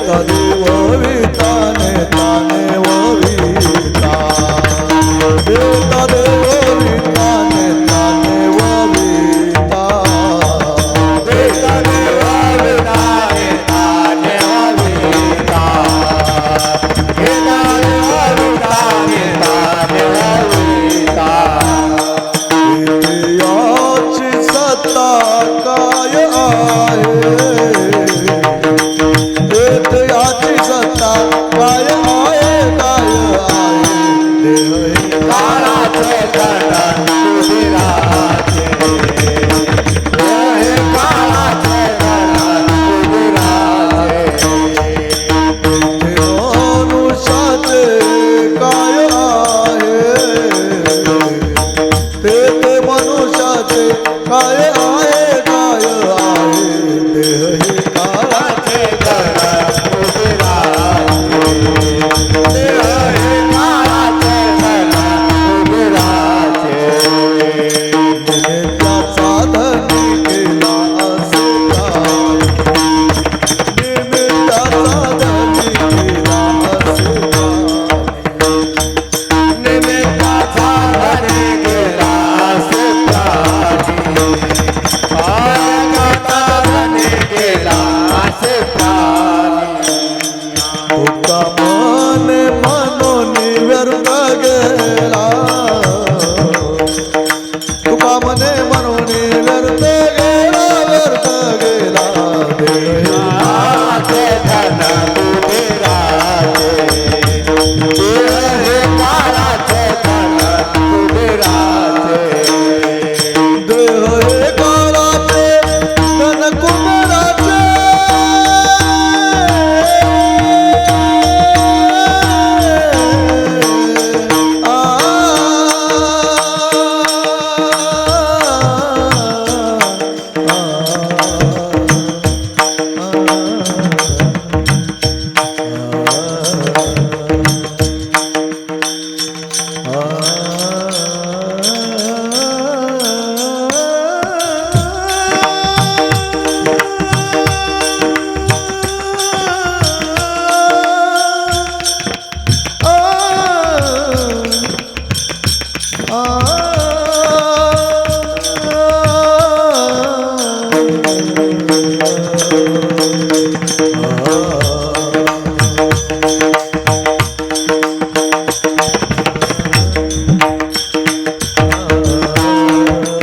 देता देवविता नेता नेवविता देता देवविता नेता नेवविता देता देवविता नेता नेवविता देता देवविता नेता नेवविता इतिहाची सत्ता काय आहे इतिहाची सत्ता काय आहे काय आहे देह काळाचे गणन उदिराचे देह काळाचे गणन उदिराचे मनुष्याचे काय आहे ते मनुष्याचे काय आहे काय आहे देह हे काळाचे गणन उदिराचे देह हे काळाचे गणन उदिराचे निमित्ताचा धनी केला असे काय निमित्ताचा धनी केला असे काय निमित्ताचा धनी केला असे तुका मने म्हणून व्यर्थ गेला तुका मने म्हणून व्यर्थ गेला व्यर्थ गेला देहाचे धन उदिराचे देह काळाचे धन उदिराचे देह काळाचे धन कुबेराचे देह काळाचे धन कुबेराचे देह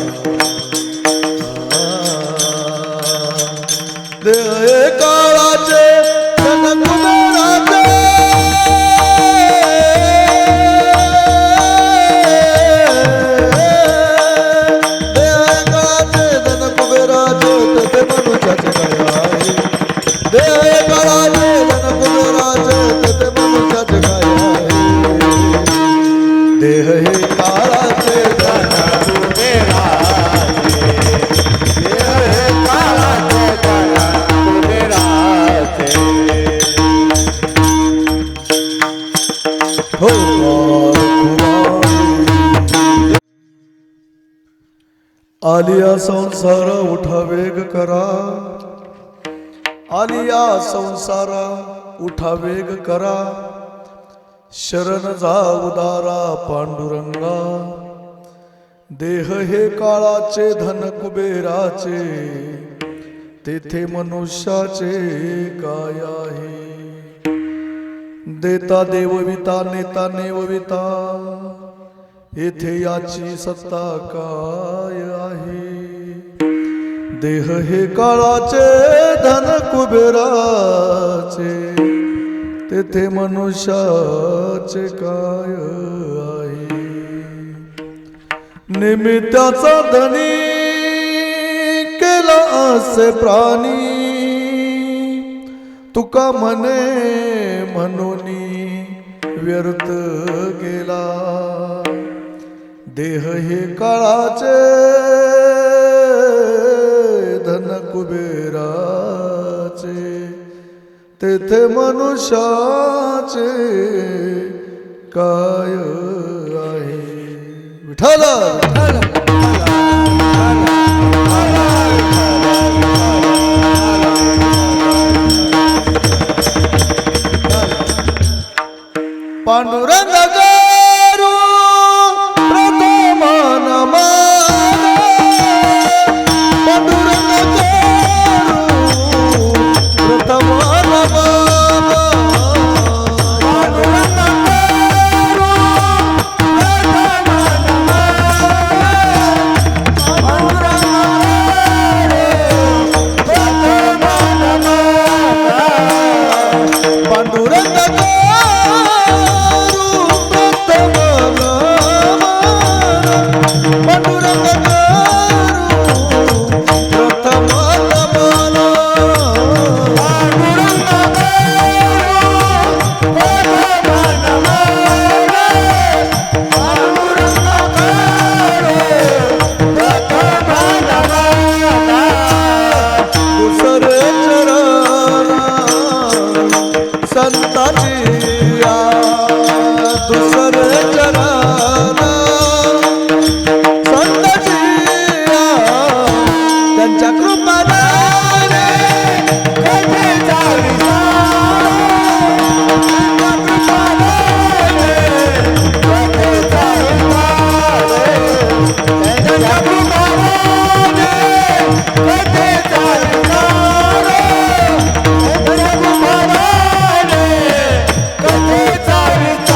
काळाचे धन कुबेराचे ते मनुष्याचे काय आहे देह काळाचे धन कुबेराचे ते मनुष्याचे काय आहे देह हे काळाचे धन कुबेराचे देह हे काळाचे धन हो आलिया संसार उठा वेग करा आलिया संसारा उठा वेग करा शरण जा उदारा पांडुरंगा देह हे काळाचे धन कुबेराचे तेथे मनुष्याचे काय आहे देता देवविता नेता नेवविता येथे याची सत्ता काय आहे देह हे काळाचे धन कुबेराचे तेथे मनुष्याचे काय आहे निमित्ताचा धनी केला असे प्राणी तुका मने म्हणून व्यर्थ गेला देह हे काळाचे धन कुबेराचे तेथे मनुष्याचे काय आहे विठ्ठल विठ्ठल त्यांच्या कृपादाने कथेचा विस्तार, त्यांच्या कृपादाने कथेचा विस्तार, त्यांच्या कृपादाने कथेचा विस्तार, त्यांच्या कृपादाने कथेचा विस्तार.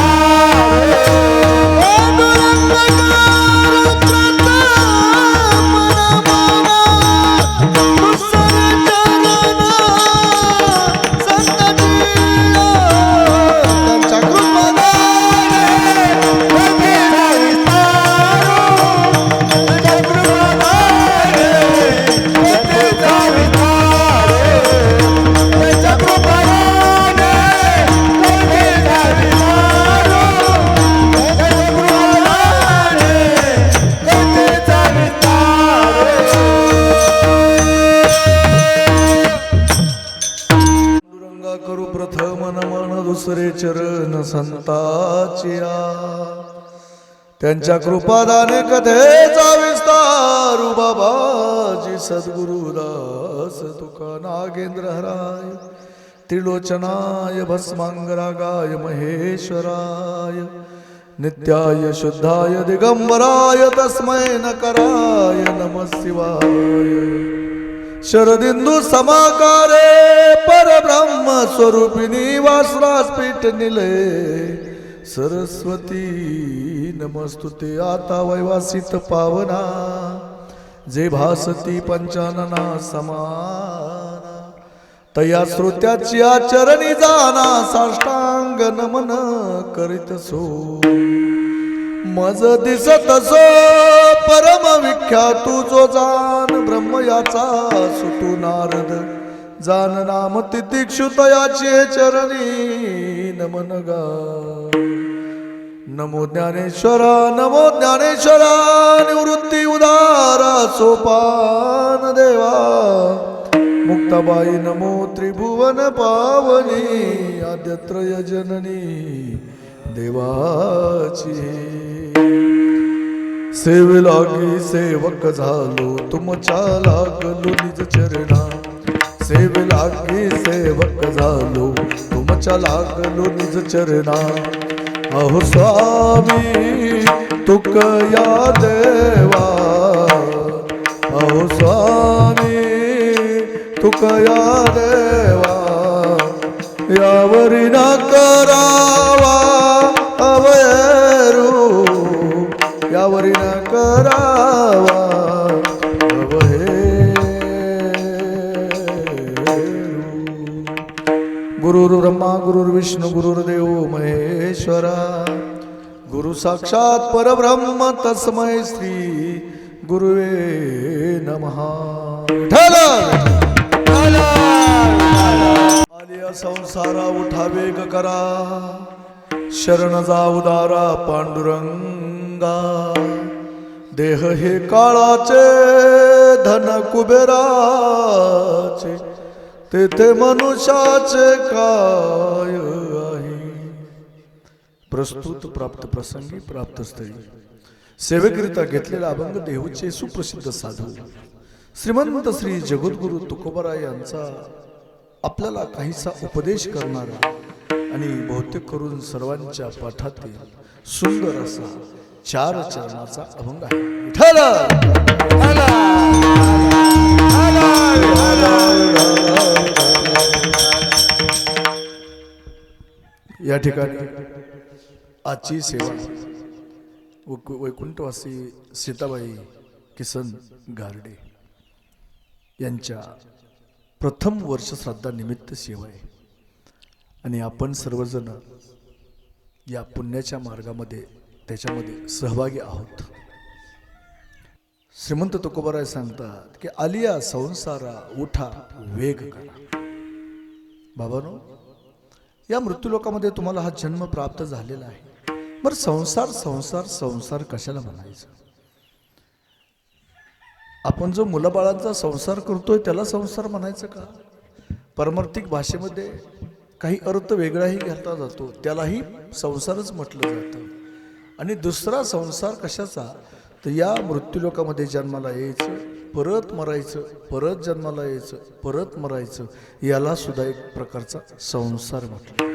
करू प्रथम नमन दुसरे चरण संताचिया, त्यांच्या कृपादाने कथेचा विस्तार. बाबाजी सद्गुरुदास तुका नागेंद्र हराय, त्रिलोचनाय भस्मांगरागाय महेश्वराय, नित्याय शुद्धाय दिगंबराय तस्मै नकराय नमः शिवाय. शरदिंदू समाकारे परब्रह्म स्वरूपिणी वासरास पीठ निले, सरस्वती नमस्तुते आता वैवासित पावना, जे भासती पंचानना समाना, तया श्रोत्याची आचरणी जाना, साष्टांग नमन करीत सो. मज दिसत सो परम विख्यातू जो जान, ब्रह्म याचा सुतू नारद जान, नाम तितिक्षुतयाचे चरणी नमन गा. नमो ज्ञानेश्वरा नमो ज्ञानेश्वरा, निवृत्ती उदारा सोपान देवा. मुक्ताबाई नमो त्रिभुवन पावनी, आद्यत्रय जननी देवाची. सेवे लागी सेवक झालो तुमच्या लागलो निज चरणा, सेवे लागी सेवक झालो तुमच्या लागलो निज चरणा. अहो स्वामी तुक या देवा, अहो स्वामी तुक या देवा. यावरी ना करावा अवैरू, यावरी न करावा अवहेरू. गुरुर्ब्रह्मा गुरुर्विष्णू गुरुर्देव महेश्वरा, गुरु साक्षात परब्रह्म तस्मै श्री गुरुवे नमः. आलिया संसारा उठा वेग करा, शरण जा उदारा पांडुरंगा. देह हे काळाचे धन कुबेराचे, तेथे मनुष्याचे काय आहे. प्रस्तुत प्राप्त प्रसंगी प्राप्त स्थळी सेवेकरिता घेतलेला अभंग देहूचे सुप्रसिद्ध साधू श्रीमंत श्री जगद्गुरु तुकोबाराय यांचा आपल्याला काहीसा उपदेश करणारा आणि बहुतेक करून सर्वांच्या पाठातील सुंदर असा 4 चरणाचा अभंग आहे. विठ्ठल या ठिकाणी आजची सेवा वैकुंठवासी सीताबाई किसन गारडे यांच्या प्रथम वर्ष श्राद्धानिमित्त सेवा आहे आणि आपण सर्वजण या पुण्याच्या मार्गामध्ये त्याच्यामध्ये सहभागी आहोत. श्रीमंत तुकोबाराय सांगतात की आलिया संसारा उठा वेग करा. बाबांनो, या मृत्यूलोकामध्ये तुम्हाला हा जन्म प्राप्त झालेला आहे. बरं, संसार संसार संसार कशाला म्हणायचं? आपण जो मुलाबाळांचा संसार करतोय त्याला संसार म्हणायचं का? पारमार्थिक भाषेमध्ये काही अर्थ वेगळाही घेतला जातो, त्यालाही संसारच म्हटलं जातं. आणि दुसरा संसार कशाचा? तर या मृत्यूलोकामध्ये जन्माला यायचं, परत मरायचं, परत जन्माला यायचं, परत मरायचं, याला सुद्धा एक प्रकारचा संसार म्हटलं जातं.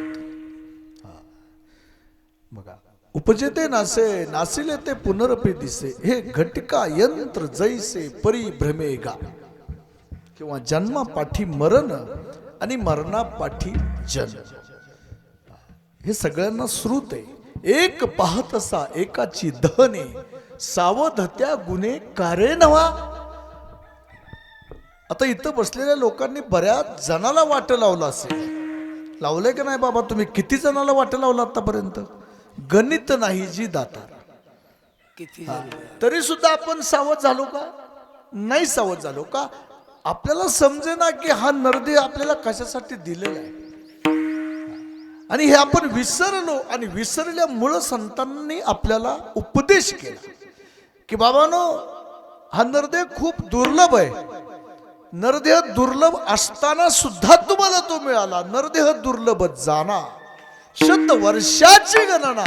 बघा, उपजेते नासे नासिले ते पुनरपी दिसे, हे घटिका यंत्र जैसे परिभ्रमे गा. किंवा जन्मापाठी मरण आणि मरणापाठी जन्म, हे सगळ्यांना श्रुत आहे. एक पाहत असा एकाची दहने, सावधत्या गुन्हे कारे नवा. आता इथं बसलेल्या लोकांनी बऱ्याच जणाला वाट लावलं असेल. लावलंय का नाही बाबा तुम्ही? किती जणाला वाट लावलं आतापर्यंत? गणित नाही जी दाता. किती तरी सुद्धा आपण सावध झालो का? नाही सावध झालो का? आपल्याला समजेना की हा नरदेह आपल्याला कशासाठी दिलेला आहे, आणि हे आपण विसरलो. आणि विसरल्यामुळं संतांनी आपल्याला उपदेश केला की बाबानो, हा नरदेह खूप दुर्लभ आहे. नरदेह दुर्लभ असताना सुद्धा तुम्हाला तो मिळाला. नरदेह दुर्लभ जाना, शत वर्षाची गणना,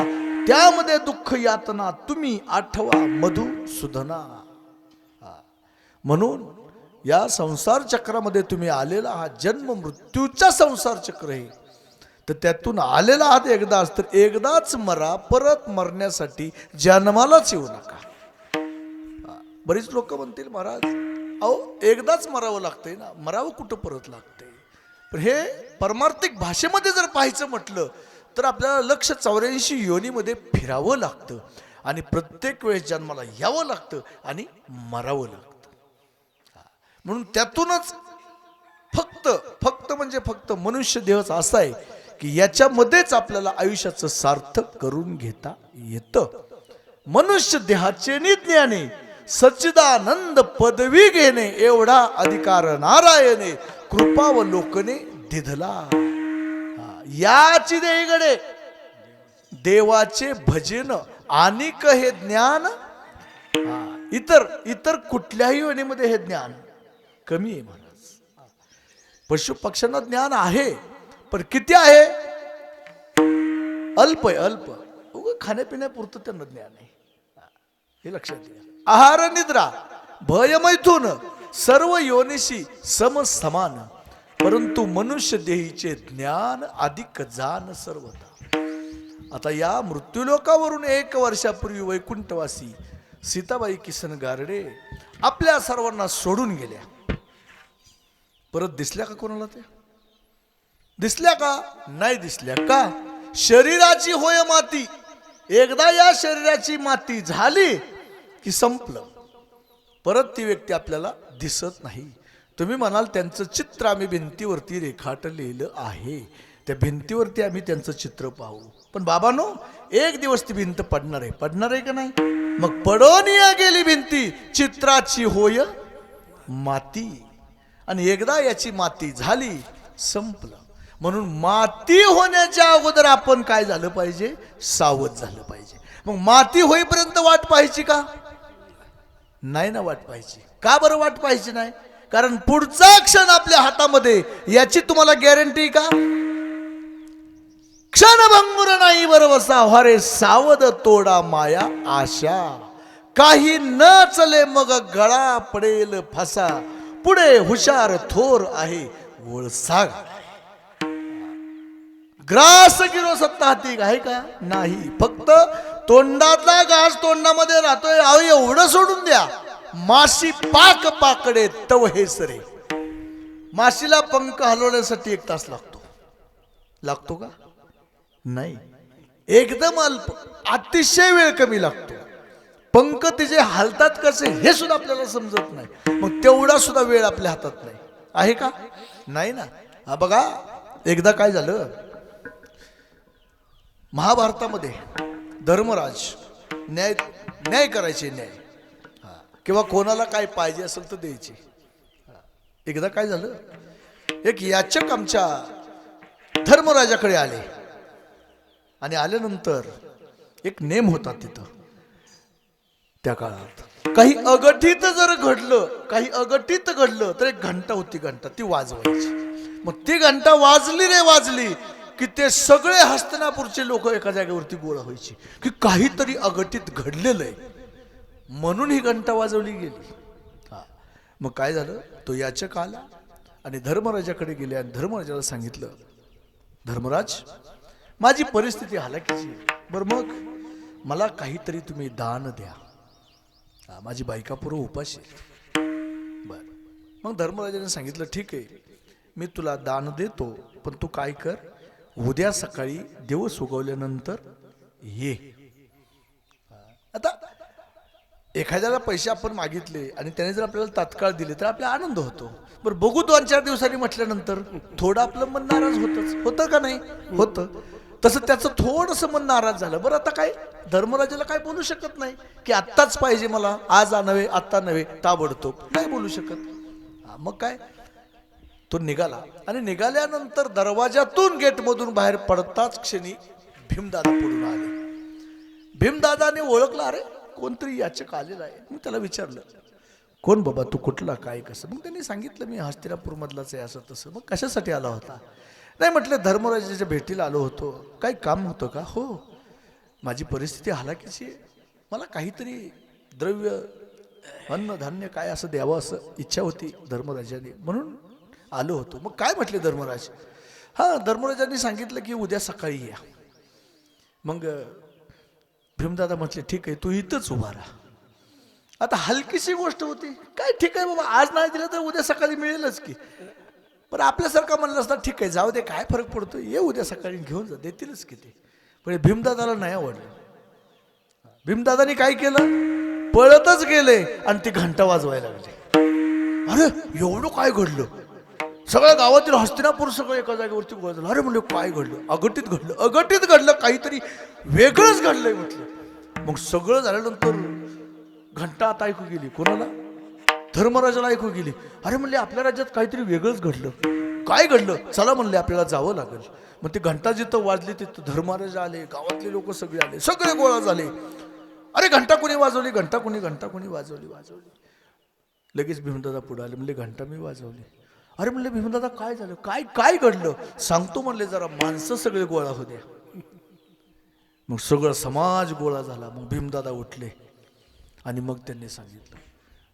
त्यामध्ये दुःख यातना तुम्ही आठवा मधुसूदना. म्हणून या संसार चक्रामध्ये तुम्ही आलेला हा जन्म मृत्यूचा संसार चक्र आहे. तर त्यातून आलेला आहात एकदाच, तर एकदाच मरा, परत मरण्यासाठी जन्मालाच येऊ नका. बरीच लोक म्हणतील महाराज अहो एकदाच मरावं लागतंय ना, मरावं कुठं परत लागतंय. पण हे परमार्थिक भाषेमध्ये जर पाहायचं म्हटलं तर आपल्याला 184 योनीमध्ये फिरावं लागतं आणि प्रत्येक वेळेस जन्माला यावं लागतं आणि मरावं लागतं. म्हणून त्यातूनच फक्त म्हणजे फक्त मनुष्य देहच असा आहे की याच्यामध्येच आपल्याला आयुष्याचं सार्थक करून घेता येतं. मनुष्य देहाचे निज्ञाने सच्चिदानंद पदवी घेणे, एवढा अधिकार नारायणे कृपावलोकने दिधला. याची देईगडे देवाचे भजन आणि हे ज्ञान, इतर कुठल्याही योनीमध्ये हे ज्ञान कमी आहे महाराज. पशु पक्ष्यांना ज्ञान आहे, पण किती आहे? अल्प आहे, अल्प. खाण्यापिण्यापुरतं त्यांना ज्ञान आहे, हे लक्षात घ्या. आहार निद्रा भय मैथून सर्व योनिशी समान, परंतु मनुष्य देहीचे ज्ञान अधिक जाण सर्वता. आता या मृत्यूलोकावरून 1 वर्षापूर्वी वैकुंठवासी सीताबाई किसन गारडे आपल्या सर्वांना सोडून गेल्या. परत दिसल्या का कोणाला? ते दिसल्या का? नाही दिसल्या. का? शरीराची होय माती, एकदा या शरीराची माती झाली की संपलं. परत ती व्यक्ती आपल्याला दिसत नाही. तुम्ही म्हणाल त्यांचं चित्र आम्ही भिंतीवरती रेखाटलेलं आहे, त्या भिंतीवरती आम्ही त्यांचं चित्र पाहू. पण बाबांनो, एक दिवस ती भिंत पडणार आहे का नाही? मग पडून या गेली भिंती, चित्राची होय माती. आणि एकदा याची माती झाली, संपलं. म्हणून माती होण्याच्या अगोदर आपण काय झालं पाहिजे? सावध झालं पाहिजे. मग माती होईपर्यंत वाट पाहायची का? नाही ना वाट पाहायची. का बरं वाट पाहायची नाही? कारण पुढचा क्षण आपल्या हातामध्ये, याची तुम्हाला गॅरंटी का? क्षणभंगुर नाही बरवसा, व्हारे सावध तोडा माया आशा. काही न चले मग गळा पडेल फसा, पुढे हुशार थोर आहे वळसा. ग्रास गिरो सत्ता हाती आहे का? नाही. फक्त तोंडातला घास तोंडामध्ये राहतोय, अहो एवढं सोडून द्या. माशी पाक पाकडे तव हे सरे. माशीला पंख हलवण्यासाठी 1 तास लागतो का? नाही. एकदम अल्प, अतिशय वेळ कमी लागतो. पंख तिचे हालतात कसे हे सुद्धा आपल्याला समजत नाही. मग तेवढा सुद्धा वेळ आपल्या हातात नाही आहे का? नाही ना. हा बघा, एकदा काय झालं, महाभारतामध्ये धर्मराज न्याय करायचे, न्याय किंवा कोणाला काय पाहिजे असेल तर द्यायचे. एकदा काय झालं, एक याचक आमच्या धर्मराजाकडे आले आणि आल्यानंतर एक नेम होता तिथं. त्या काळात काही अघटित जर घडलं तर 1 घंटा होती, घंटा ती वाजवायची. मग ती घंटा वाजली की ते सगळे हस्तिनापूरचे लोक एका जागेवरती गोळा व्हायचे की काहीतरी अघटित घडलेलं आहे, म्हणून ही घंटा वाजवली गेली. मग काय झालं, तो याचक आला आणि धर्मराजाकडे गेले आणि धर्मराजाला सांगितलं, धर्मराज माझी परिस्थिती हालाकीची, बरं मग मला काहीतरी तुम्ही दान द्या, माझी बायका पूर्व उपाशी. बर, मग धर्मराजाने सांगितलं ठीक आहे, मी तुला दान देतो, पण तू काय कर, उद्या सकाळी दिवस उगवल्यानंतर ये. आता एखाद्याला पैसे आपण मागितले आणि त्याने जर आपल्याला तात्काळ दिले तर आपला आनंद होतो. बरं बघू 2-4 दिवसांनी म्हटल्यानंतर थोडं आपलं मन नाराज होतं का नाही होतं. तसं त्याचं थोडंसं मन नाराज झालं. बरं आता काय, धर्मराजाला काय बोलू शकत नाही की आत्ताच पाहिजे मला, आज नव्हे आत्ता नव्हे, ताबडतोब नाही बोलू शकत. मग काय, तो निघाला आणि निघाल्यानंतर दरवाजातून गेटमधून बाहेर पडताच क्षणी भीमदादा पुढून आले. भीमदादाने ओळखलं, अरे कोणतरी याचक आलेला आहे. मग त्याला विचारलं, कोण बाबा तू, कुठला, काय, कसं. मग त्यांनी सांगितलं, मी हस्तिनापूर मधलाच आहे, असं तसं. मग कशासाठी आला होता. नाही म्हटलं, धर्मराजाच्या भेटीला आलो होतो. काही काम होतं का. हो, माझी परिस्थिती हालाकीची आहे, मला काहीतरी द्रव्य अन्न धान्य काय असं द्यावं असं इच्छा होती धर्मराजाने, म्हणून आलो होतो. मग काय म्हटले धर्मराज. हां, धर्मराजांनी सांगितलं की उद्या सकाळी या. मग भीमदादा म्हटले ठीक आहे, तू इथंच उभा राहा. आता हलकीशी गोष्ट होती, काय ठीक आहे बाबा, आज नाही दिलं तर उद्या सकाळी मिळेलच की. पण आपल्यासारखा म्हणलं असता ठीक आहे जाऊ दे, काय फरक पडतो, ये उद्या सकाळी घेऊन जा, देतीलच किती. पण भीमदादाला नाही आवडलं. भीमदादानी काय केलं, पळतच गेले आणि ती घंटा वाजवायला लागली. अरे एवढं काय घडलं, सगळ्या गावातील हस्तिनापूर सगळं एका जागेवरती गोळा झालं. अरे म्हणलं काय घडलं, अघटित घडलं, काहीतरी वेगळंच घडलंय म्हटलं. मग सगळं झाल्यानंतर घंटा आता ऐकू गेली, कोणाला, धर्मराजाला ऐकू गेली. अरे म्हणले आपल्या राज्यात काहीतरी वेगळंच घडलं, काय घडलं, चला म्हणले आपल्याला जावं लागेल. मग ती घंटा जिथं वाजली तिथं धर्मराज आले, गावातले लोक सगळे आले, सगळे गोळा झाले. अरे घंटा कोणी वाजवली, घंटा कोणी वाजवली. लगेच भीमदादा पुढे आले, म्हणले घंटा मी वाजवली. अरे म्हणले भीमदादा काय झालं, काय घडलं, सांगतो म्हणले, जरा माणसं सगळे गोळा होते. मग सगळं समाज गोळा झाला. मग भीमदादा उठले आणि मग त्यांनी सांगितलं.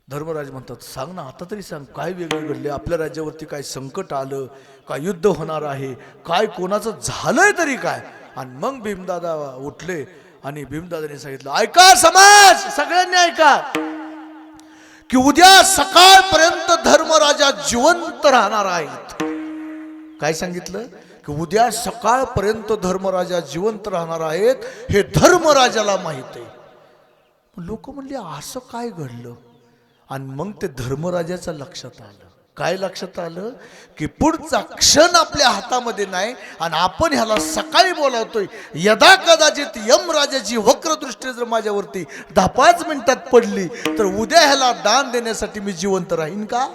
धर्मराज म्हणतात, सांग ना आता तरी सांग, काय वेगळे घडले, आपल्या राज्यावरती काय संकट आलं, काय युद्ध होणार आहे, काय कोणाचं झालंय तरी काय. आणि मग भीमदादा उठले आणि भीमदादाने सांगितलं, ऐका समाज, सगळ्यांनी ऐका, की उद्या सकाळपर्यंत धर्मराजा जिवंत राहणार आहेत. काय सांगितलं, की उद्या सकाळपर्यंत धर्मराजा जिवंत राहणार आहेत, हे धर्मराजाला माहित आहे. लोक म्हणले असं काय घडलं. आणि मग ते धर्मराजाच्या लक्षात आलं. काय लक्षात आलं, की पुढचा क्षण आपल्या हातामध्ये नाही आणि आपण ह्याला सकाळी बोलावतोय. यदा कदाचित यमराजाची वक्रदृष्टी जर माझ्यावरती 10-5 मिनिटात पडली तर उद्या ह्याला दान देण्यासाठी मी जिवंत राहीन का.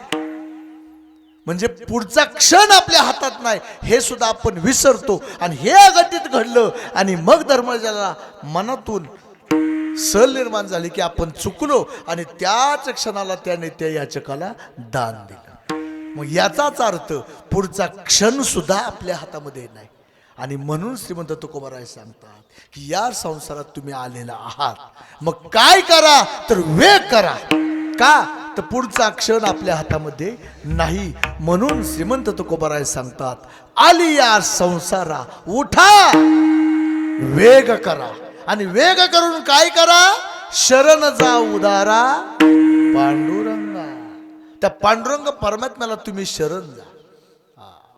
म्हणजे पुढचा क्षण आपल्या हातात नाही हे सुद्धा आपण विसरतो. आणि हे अघटित घडलं आणि मग धर्मराजाला मनातून सल निर्माण झाली की आपण चुकलो आणि त्याच क्षणाला त्याने त्या याचकाला दान दिलं. मग याचाच अर्थ पुढचा क्षण सुद्धा आपल्या हातामध्ये नाही. आणि म्हणून श्रीमंत तुकोबाराय सांगतात की या संसारात तुम्ही आलेला आहात, मग काय करा तर वेग करा. का तर पुढचा क्षण आपल्या हातामध्ये नाही. म्हणून श्रीमंत तुकोबाराय सांगतात, आली या संसारा उठा वेग करा. आणि वेग करून काय करा, शरण जा उदारा पांडुरंगा. त्या पांडुरंग परमात्म्याला तुम्ही शरण जा.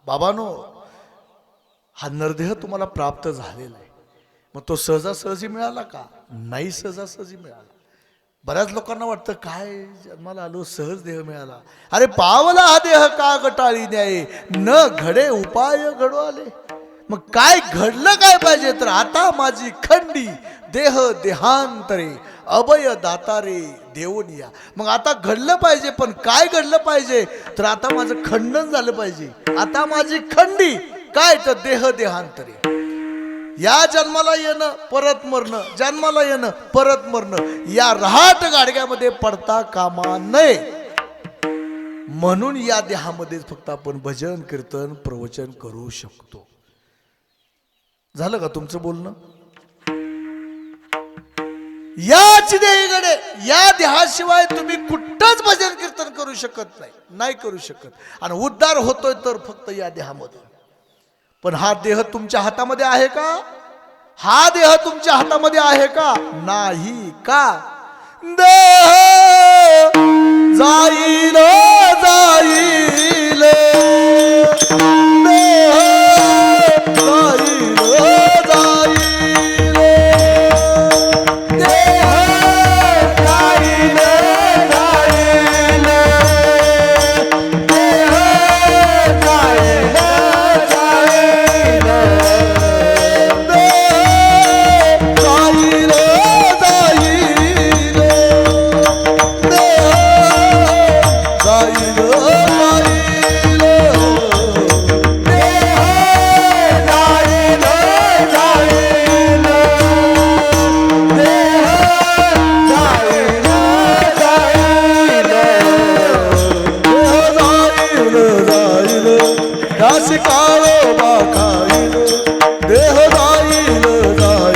बाबानो, हा नरदेह तुम्हाला प्राप्त झालेला आहे. मग तो सहजासहजी मिळाला का, नाही सहजासहजी मिळाला. बऱ्याच लोकांना वाटतं काय जन्माला आलो सहज देह मिळाला. अरे पावला हा देह का गटाळी न्याय, न घडे उपाय घडू आले. मग काय घडलं काय पाहिजे तर आता माझी खंडी देह देहांतरे अभय दातारे देवनिया. मग आता घडलं पाहिजे, पण काय घडलं पाहिजे तर आता माझं खंडन झालं पाहिजे. आता माझी खंडी काय तर देह देहांतरे. या जन्माला येणं परत मरणं, जन्माला येणं परत मरणं, या रहाट गाडग्यामध्ये पडता कामा नये. म्हणून या देहामध्ये फक्त आपण भजन कीर्तन प्रवचन करू शकतो. झालं का तुमचं बोलणं. याच देहीकडे, या देहाशिवाय तुम्ही कुठंच भजन कीर्तन करू शकत नाही करू शकत. आणि उद्धार होतोय तर फक्त या देहामध्ये. पण हा देह तुमच्या हातामध्ये आहे का? हा देह तुमच्या हातामध्ये आहे का? नाही. का? देह जाईल जाईल, देह जाईल जाईल, देह जाईल जाईल, देह जाईल जाईल,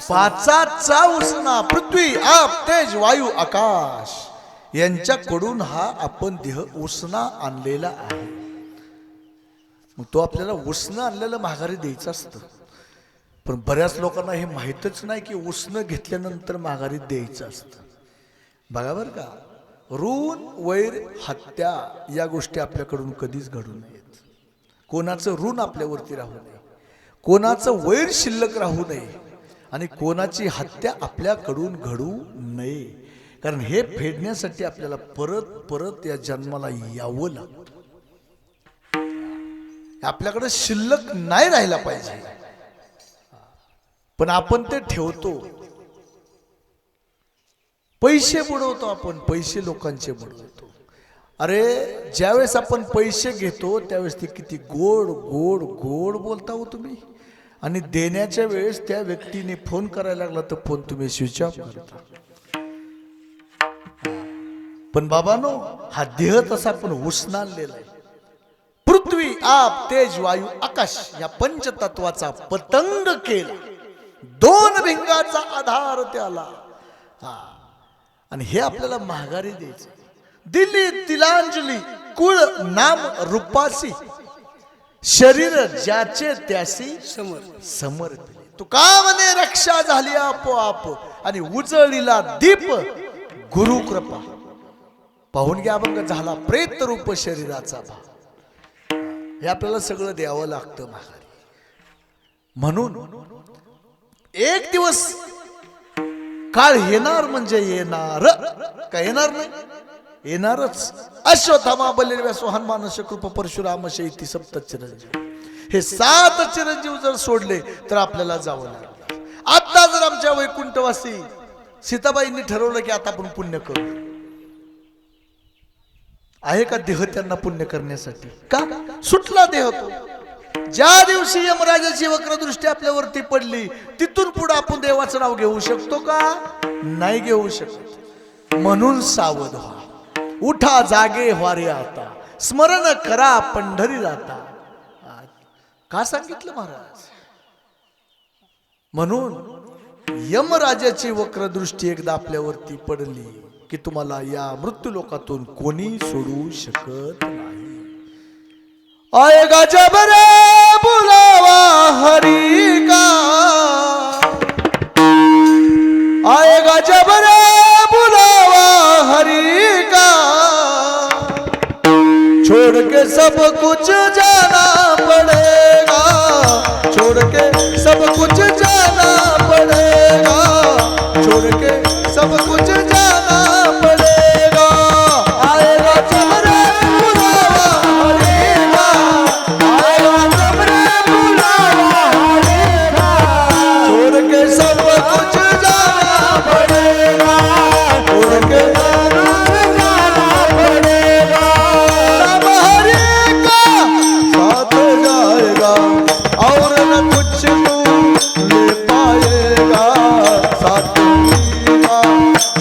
पाचाचा उसना, पृथ्वी आप तेज वायू आकाश यांच्याकडून हा आपण देह उसना आणलेला आहे. मग तो आपल्याला उसना आणलेलं माघारी द्यायचं असतं. पण बऱ्याच लोकांना हे माहीतच नाही की उसनं घेतल्यानंतर माघारी द्यायचं असतं. बघा बरं का, ऋण वैर हत्या या गोष्टी आपल्याकडून कधीच घडू नयेत. कोणाचं ऋण आपल्यावरती राहू नये, कोणाचं वैर शिल्लक राहू नये आणि कोणाची हत्या आपल्याकडून घडू नये. कारण हे फेडण्यासाठी आपल्याला परत परत या जन्माला यावं लागतं. आपल्याकडे शिल्लक नाही राहिला पाहिजे, पण आपण ते ठेवतो. पैसे बुडवतो आपण, पैसे लोकांचे बुडवतो. अरे ज्यावेळेस आपण पैसे घेतो त्यावेळेस ते किती गोड गोड गोड बोलता हो तुम्ही, आणि देण्याच्या वेळेस त्या व्यक्तीने फोन करायला लागला तर फोन तुम्ही स्विच ऑफ करता. पण बाबांनो, हा देह तसा पण उसना आणलेला आहे. पृथ्वी आप तेज वायू आकाश या पंचतत्वाचा पतंग केला, दोन भिंगाचा आधार त्याला. आणि हे आपल्याला माघारी द्यायचं. दिली तिलांजली कुळ नाम रूपासी, शरीर ज्याचे त्यासी समर्पिले. तुका म्हणे रक्षा झाली आपोआप आणि उजळीला दीप गुरु कृपा. पाहून घ्या मग, झाला प्रेत रूप शरीराचा भाव. हे आपल्याला सगळं द्यावं लागतं माघारी. म्हणून एक दिवस काळ येणार म्हणजे येणार, का येणार नाही, येणारच. अश्वत्थामा बलिर्व्यासो हनुमानश कृप परशुराम शैती सप्त चिरंजीव, हे 7 चिरंजीव जर सोडले तर आपल्याला जावं लागलं. आता जर आमच्या वैकुंठवासी सीताबाईंनी ठरवलं की आता आपण पुण्य करू, आहे का देह त्यांना पुण्य करण्यासाठी? का सुटला देह तो. ज्या दिवशी यमराजाची वक्रदृष्टी आपल्यावरती पडली तिथून पुढे आपण देवाचं नाव घेऊ शकतो का? नाही घेऊ शकत. म्हणून सावध व्हा, उठा जागे व्हारे आता, स्मरण करा पंढरी राता. का सांगितलं महाराज? म्हणून यमराजाची वक्रदृष्टी एकदा आपल्यावरती पडली की तुम्हाला या मृत्यू लोकातून कोणी सोडू शकत नाही. आएगा जब रे बुलावा हरि का, आएगा जब रे बुलावा हरि का, छोड़ के सब कुछ जाना पड़ेगा, छोड़ के सब कुछ जाना पड़ेगा, छोड़ के सब कुछ जाना पड़ेगा। आएगा जब रे बुलावा हरि का, आएगा जब रे बुलावा हरि का, छोड़ के सब कुछ जाना पड़ेगा, छोड़ के जाना पड़ेगा। सब हरि का साथ जाएगा और न कुछ तू ले पाएगा, साथ का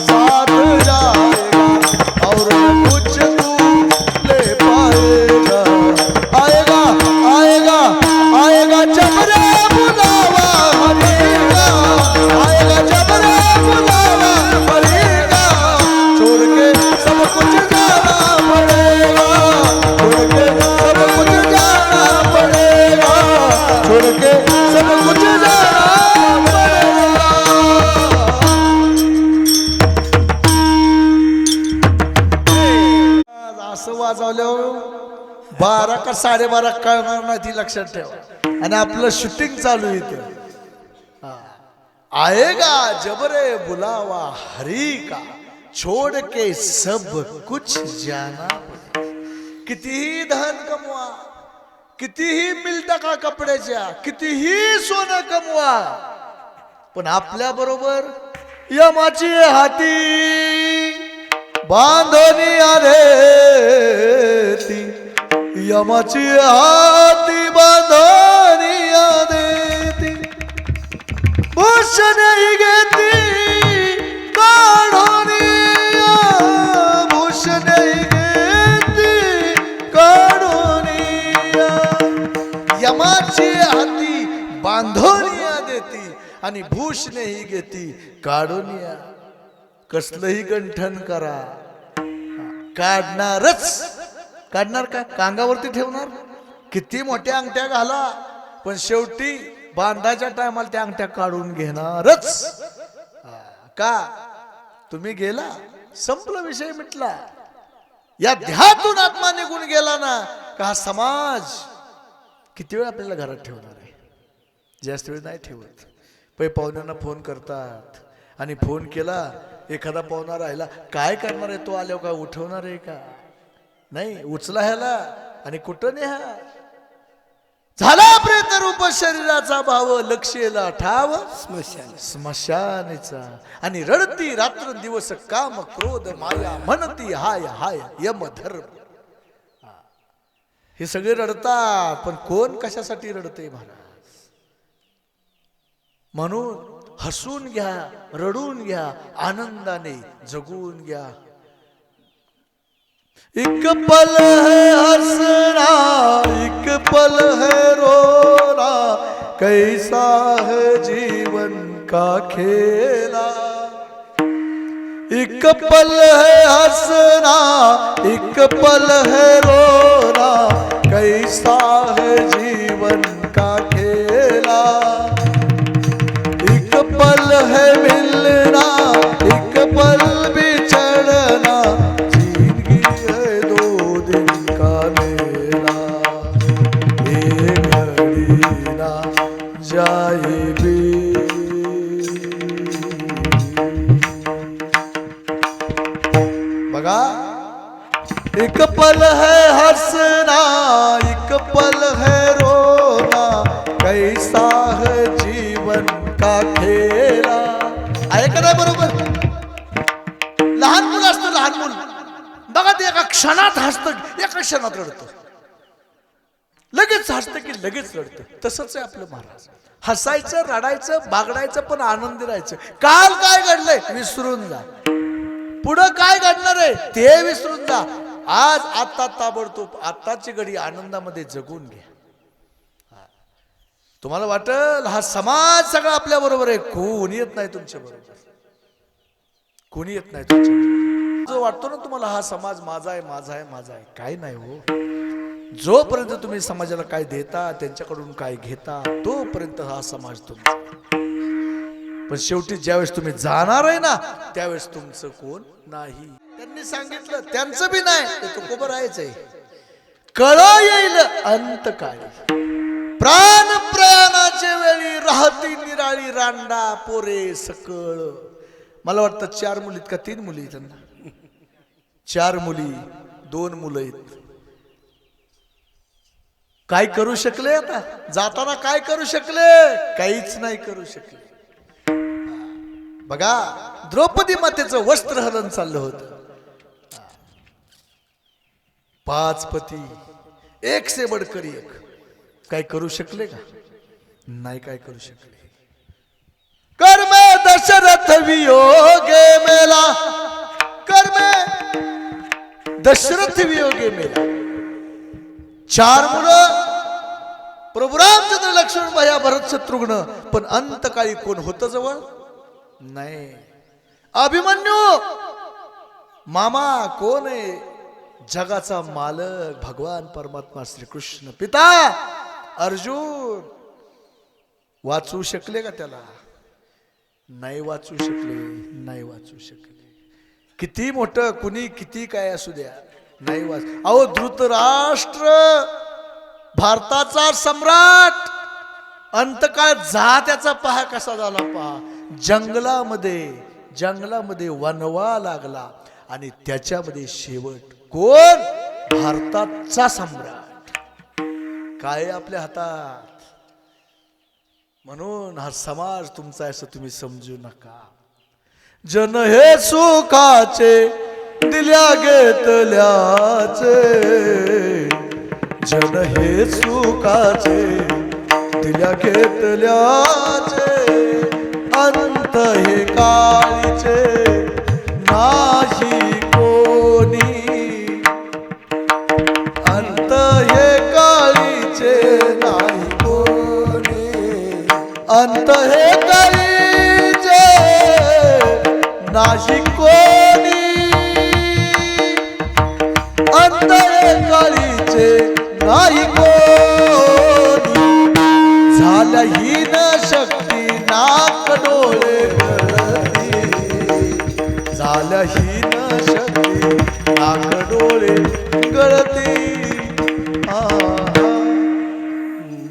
साथ जाएगा और न कुछ तू ले पाएगा। आएगा आएगा आएगा जब रे बुलावा हरि का, आएगा जब रे बुलावा हरि का, छोड़ के सब कुछ जाना पड़ेगा, छोड़ के सब कुछ जाना पड़ेगा, छोड़ के सब कुछ जाना पड़ेगा। असं वाजवल्यावर 12 का 12:30 कळणार नाही, ती लक्षात ठेवा. आणि आपलं शूटिंग चालू इथे. आएगा जब रे बुलावा हरि का, छोड़ के सब कुछ जाना पड़ेगा. कितीही धन कमवा, कितीही मिल टाका कपड्याच्या, कितीही सोनं कमवा, पण आपल्या बरोबर यमाची हाती बांधणी आले ती, यमाची हाती बांधणी आले ती, भूषण घेती काढून, भूषण घेती काढून, यमाची हाती बांधोनिया देती आणि भूषणही घेती काढून या. कसलंही गंठन करा, काढणारच. काढणार का? कांगावरती ठेवणार. किती मोठ्या अंगठ्या घाला, पण शेवटी बांधाच्या टायमाला त्या अंगठ्या काढून घेणारच. का? तुम्ही गेला, संपला विषय मिटला. या ध्यातून आत्मा निघून गेला ना का हा समाज किती वेळ आपल्याला घरात ठेवणार आहे? जास्त वेळ नाही ठेवत. पै पाहुण्यांना फोन करतात आणि फोन केला, एखादा पाहुणा राहिला, काय करणार आहे तो आल्यावर? काय उठवणार आहे का? नाही, उचला ह्याला आणि कुठं न्या. झाला प्रेत रूप शरीराचा भाव, लक्षेला ठाव स्मशानीचा. आणि रडती रात्र दिवस काम क्रोध माया, म्हणती हाय हाय यम धर्म. हे सगळे रडतात, पण कोण कशासाठी रडते महाराज? म्हणून हसून घ्या, रडून घ्या, आनंदाने जगून घ्या. एक पल है हंसना, एक पल है रोना, कैसा है जीवन का खेला. एक पल है हंसना, एक पल है रोना, कैसा है जीवन का खेला. एक पल है मिलना, एक पल बिछड़ना, जिंदगी है 2 दिन का मेला. एक घड़ी ना जाए भी. बघा, एक पल है हंसना, एक पल है रोना, कैसा है जीवन का खेला. आहे का नाही बरोबर? लहान मुलं असतं, लहान मुल बघा, ते एका क्षणात हसतं, एका क्षणात रडतं. लगेच हसतं की लगेच रडतं. तसंच आहे आपलं महाराज. हसायचं, रडायचं, बागडायचं, पण आनंदी राहायचं. काल काय घडलंय विसरून जा, पुढं काय घडणार आहे ते विसरून जा. आज आता ताबडतोब आताची घडी आनंदामध्ये जगून घ्या. तुम्हाला वाटेल हा समाज सगळा आपल्या बरोबर आहे, कोणी येत नाही तुमच्या बरोबर, कोणी येत नाही तुमच्या. जो वाटतो ना तुम्हाला हा समाज माझा आहे, माझा आहे, माझा आहे, काही नाही हो. जोपर्यंत तुम्ही समाजाला काय देता, त्यांच्याकडून काय घेता, तोपर्यंत हा समाज तुमचा. पण शेवटी ज्यावेळेस तुम्ही जाणार आहे ना, त्यावेळेस तुमचं कोण नाही. त्यांनी सांगितलं त्यांचं बी नाही, ते तुकोबर आहेच. कळ येईल अंतकाळी, प्राण प्रयाणाच्या वेळी राहती निराळी रांडा पोरे सकळ. मला वाटतं 4 मुली का 3 मुली त्यांना, 4 मुली 2 मुलं आहेत. काय करू शकले आता जाताना, काय करू शकले, काहीच नाही करू शकले. बघा द्रौपदी मातेचं वस्त्र हलन चाललं होतं. 5 पती, एक से बडकर एक. काय करू शकले का? नाही काय करू शकले. कर्मे दशरथ वियोगे मेला, कर्मे दशरथ वियोगे मेला. 4 मुलं, प्रभू रामचंद्र, लक्ष्मण, भया, भरत, शत्रुघ्न. पण अंतकाळी कोण होतं जवळ? नाही. अभिमन्यू मामा कोण आहे? जगाचा मालक भगवान परमात्मा श्रीकृष्ण पिता अर्जुन. वाचवू शकले का त्याला? नाही वाचू शकले, नाही वाचू शकले. किती मोठं कुणी किती काय असू द्या, नाही वाच. अहो धृतराष्ट्र भारताचा सम्राट, अंतकाळ जा त्याचा पहा कसा झाला पहा. जंगलामध्ये वनवा लागला आणि त्याच्यामध्ये शेवट कोण? भारताचा सम्राट. काय आपल्या हातात. म्हणून हा समाज तुमचा असं तुम्ही समजू नका. जन हे सुखाचे दिल्या घेतल्याचे, जन हे सुखाचे दिल्या घेतल्याचे, अंत हे काळीचे नाही कोणी, अंत हे काळीचे नाही कोणी, अंत हे काळीचे नाही कोणी, अंत हे काळीचे नाही कोणी. झाल्या हीन शक्ती नाक डोळे गळती, झाल्या हीन शक्ती नाक डोळे गळती.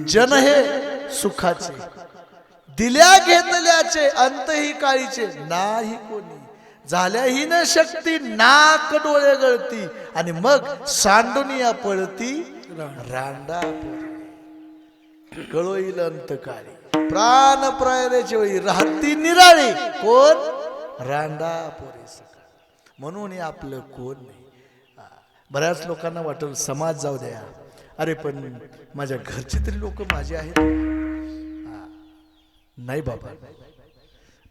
जन हे सुखाचे दिल्या घेतल्याचे, अंत ही काळीचे नाही कोणी. झाल्या हीन शक्ती नाक डोळे गळती, आणि मग सांडुनिया पळती रांडा पोरे. कळोईल अंतकाळी, प्राण प्रयाणाच्या वेळी राहती निराळी कोण? रांडा पोरे सकाळ. म्हणून हे आपलं कोण नाही. बऱ्याच लोकांना वाटलं समाज जाऊ द्या, अरे पण माझ्या घरची तरी लोक माझे आहेत. नाही बाबा,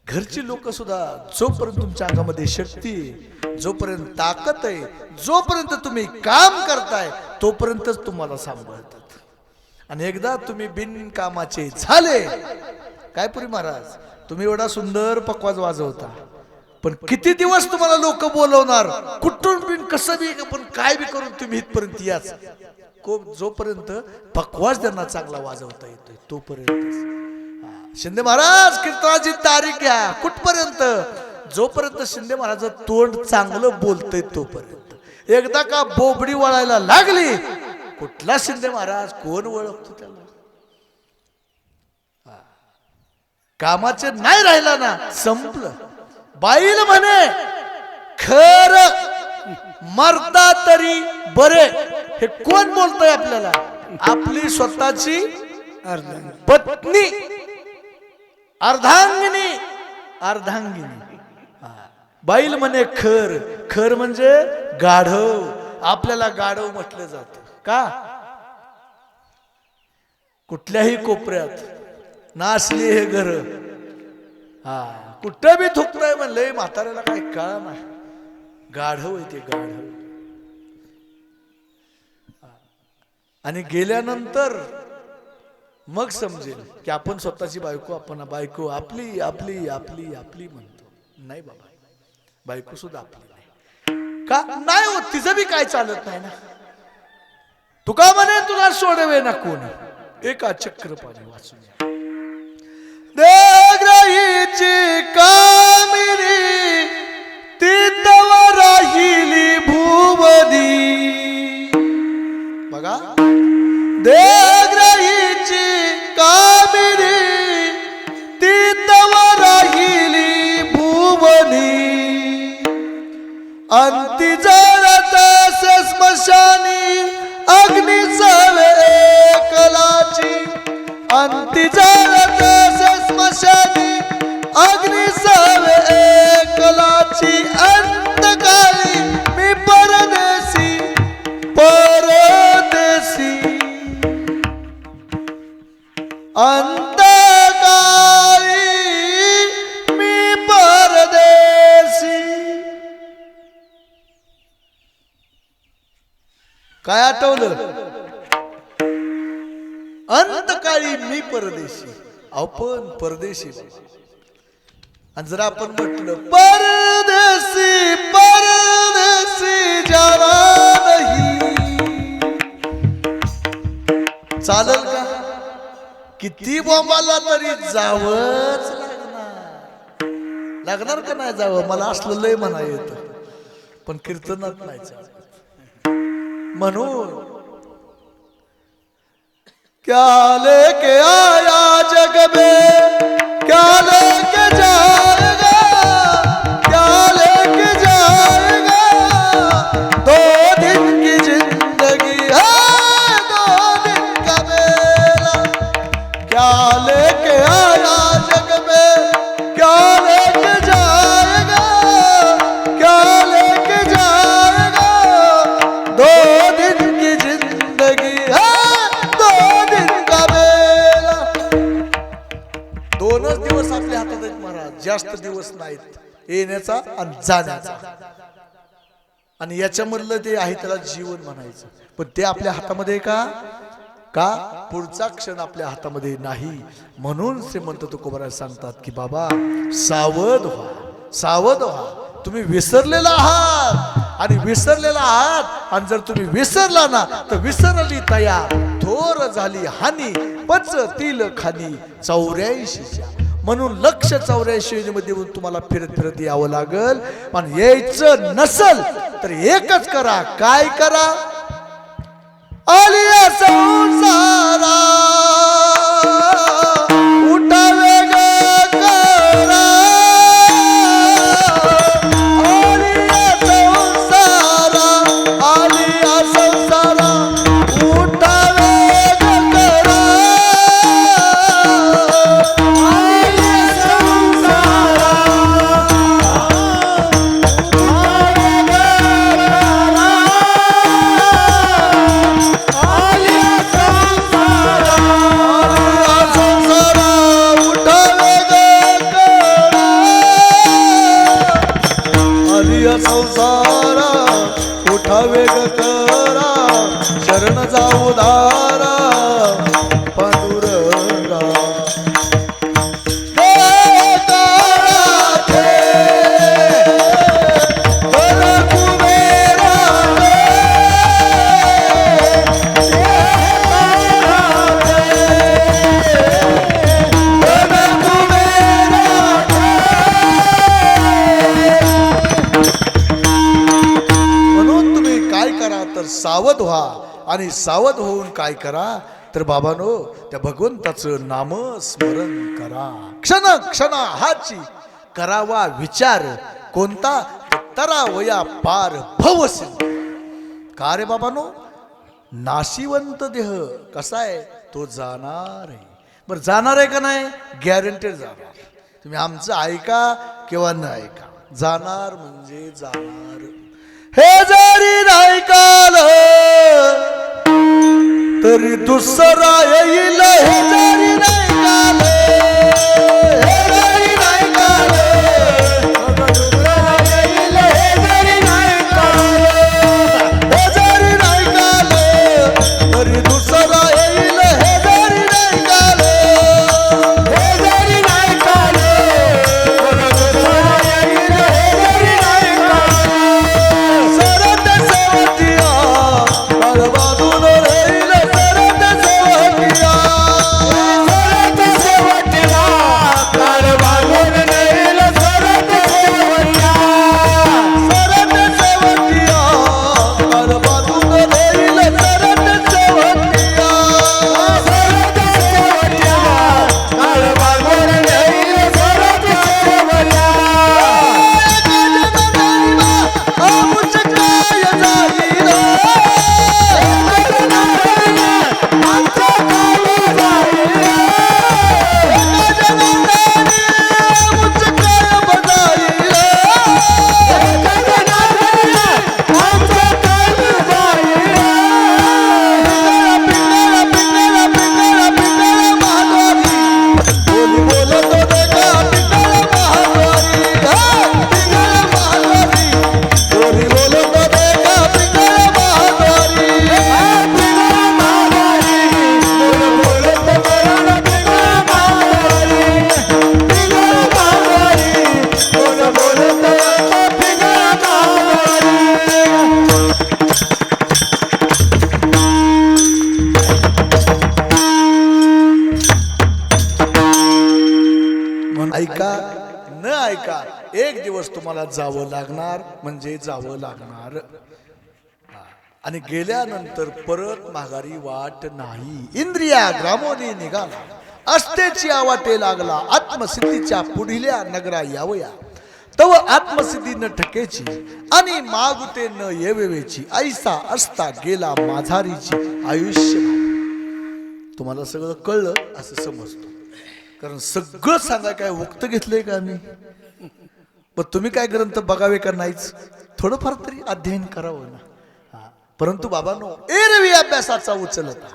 घरची लोक सुद्धा जोपर्यंत तुमच्या अंगामध्ये शक्ती, जोपर्यंत ताकद आहे, जोपर्यंत तुम्ही काम करताय, तोपर्यंतच तुम्हाला सांभाळतात. आणि एकदा तुम्ही बिनकामाचे झाले, काय पुरी महाराज तुम्ही एवढा सुंदर पकवाज वाजवता, पण किती दिवस तुम्हाला लोक बोलवणार, कुठून बिन कसं बी, पण काय बी करून तुम्ही इथपर्यंत याच. जोपर्यंत पकवाज त्यांना चांगला वाजवता येतोय तोपर्यंत. शिंदे महाराज कीर्तनाची तारीख घ्या, कुठपर्यंत? जोपर्यंत शिंदे महाराज तोंड चांगलं बोलतय तोपर्यंत. एकदा का बोबडी वळायला लागली, कुठला शिंदे महाराज कोण ओळखतो त्याला? कामाचे नाही राहिला ना, संपलं. बाईल म्हणे खर मरता तरी बरे. हे कोण बोलतोय आपल्याला? आपली स्वतःची पत्नी, अर्धांगिनी, अर्धांगिनी. बाईल म्हणे खर, खर म्हणजे गाढव. आपल्याला गाढव म्हटलं जात का? कुठल्याही कोपऱ्यात नासली हे घर, कुठं बी थुकताय म्हणलंय, म्हाताऱ्याला काय कळा ना, गाढव आहे ते, गाढव. आणि गेल्यानंतर मग समजेल की आपण स्वतःची बायको, आपण बायको आपली आपली आपली आपली म्हणतो. नाही बाबा, बायको सुद्धा आपली नाही. का नाही होत? तिचं बी काय चालत नाही ना. तुका म्हणे तुला सोडवे ना कोणी एका चक्रपाणी वाचून देवग्रहीची कामिनी ती तव राहिली भुवनी बघा देवग्रहीची कामिनी ती तव राहिली भुवनी अंती जळत स्मशानी अग्नी सवे कलाची अंती जळत स्मशानी अग्नि सवे कलाची अंतकाळी मी परदेशी परदेशी अंतकाळी मी परदेशी काय आठवलं अंतकाळी मी परदेशी आपण परदेशी आणि जर आपण म्हटलं परदेशी परदेशी जाना नाही चालेल का किती बोंबाला तरी जावंच लागणार का नाही जावं मला असलं लय म्हणा येत पण कीर्तनात नाही चालत म्हणून क्या लेके आया जग में क्या लेके जाएगा क्या लेके जाएगा दो दिन की जिंदगी है दो दिन का मेला क्या लेके आया जग में क्या लेके जाएगा क्या लेके जाएगा दो दिन की जिंदगी है दोनच दिवस आपल्या हातात आहेत महाराज जास्त दिवस नाहीत येण्याचा आणि जाण्याचा आणि याच्यामधलं ते आहे त्याला जीवन म्हणायचं पण ते आपल्या हातामध्ये का का पुढचा क्षण आपल्या हातामध्ये नाही म्हणून श्रीमंत तुकोबाराय सांगतात की बाबा सावध व्हा तुम्ही विसरलेला आहात आणि विसरलेला आहात आणि जर तुम्ही विसरला ना तर विसरली तया थोर झाली हानी पचतील खानी 84च्या म्हणून लक्ष 84 मध्ये तुम्हाला फिरत फिरत यावं लागल पण यायचं नसल तर एकच करा काय करा आलिया संसारा उठावे ग करा आलिया संसारा आलिया संसारा उठावे ग करा आलिया संसारा उठावे ग करा संसारा उठावे ग करा शरण जाऊ दारा पांडुरंगा सावध व्हा आणि सावध होऊन काय करा तर बाबांनो त्या भगवंताचं नाम स्मरण करा क्षण क्षणाहाची करावा विचार कोणता तरावया पार भवसिंधू का रे बाबांनो नाशिवंत देह कसा आहे तो जाणार आहे बरं जाणार आहे का नाही गॅरंटेड जाणार तुम्ही आमचं ऐका किंवा न ऐका जाणार म्हणजे जाणार हे जरी नाही काल तरी दुसरा येईल हे जरी नाही काल हे जरी नाही काल येईल हे जरी नाही काल हे जरी नाही काल तरी दुसरा येईल हे जरी नाही काल हे जरी नाही काल येईल हे जरी नाही काल सरत सेवतिया बाळबादून रे ऐका न ऐका एक दिवस तुम्हाला जावं लागणार म्हणजे जावं लागणार. आणि गेल्यानंतर परत माघारी वाट नाही. इंद्रिया ग्रामोनी निघाला अस्तेची आवाटे लागला. आत्मसिद्धीच्या पुढिल्या नगरा यावया तव आत्मसिद्धी न ठकेची आणि मागुते न येवेची. ऐसा असता गेला माझारीची आयुष्य. तुम्हाला सगळं कळलं असं समजतो, कारण सगळं सांगाय काय उक्त घेतलंय का मी? पण तुम्ही काय ग्रंथ बघावे का नाहीच? थोडंफार तरी अध्ययन करावं ना. परंतु बाबांनो, एरवी अभ्यासाचा उचलता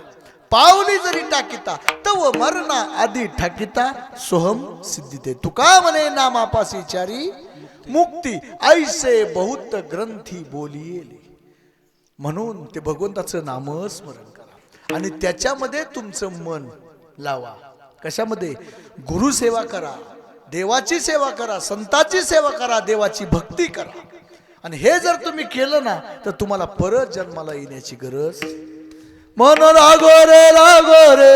पावली जरी टाकीता तव मरणा आधी ठाकीता सोहम सिद्धिते. तुका म्हणे नामापासी चारी मुक्ती ऐसे बहुत ग्रंथी बोलिले. म्हणून ते भगवंताचं नामस्मरण करा आणि त्याच्यामध्ये तुमचं मन लावा. कशामध्ये? गुरुसेवा करा, देवाची सेवा करा, संतांची सेवा करा, देवाची भक्ती करा. आणि हे जर तुम्ही केलं ना तर तुम्हाला परत जन्माला येण्याची गरज. मन लागो रे लागो रे,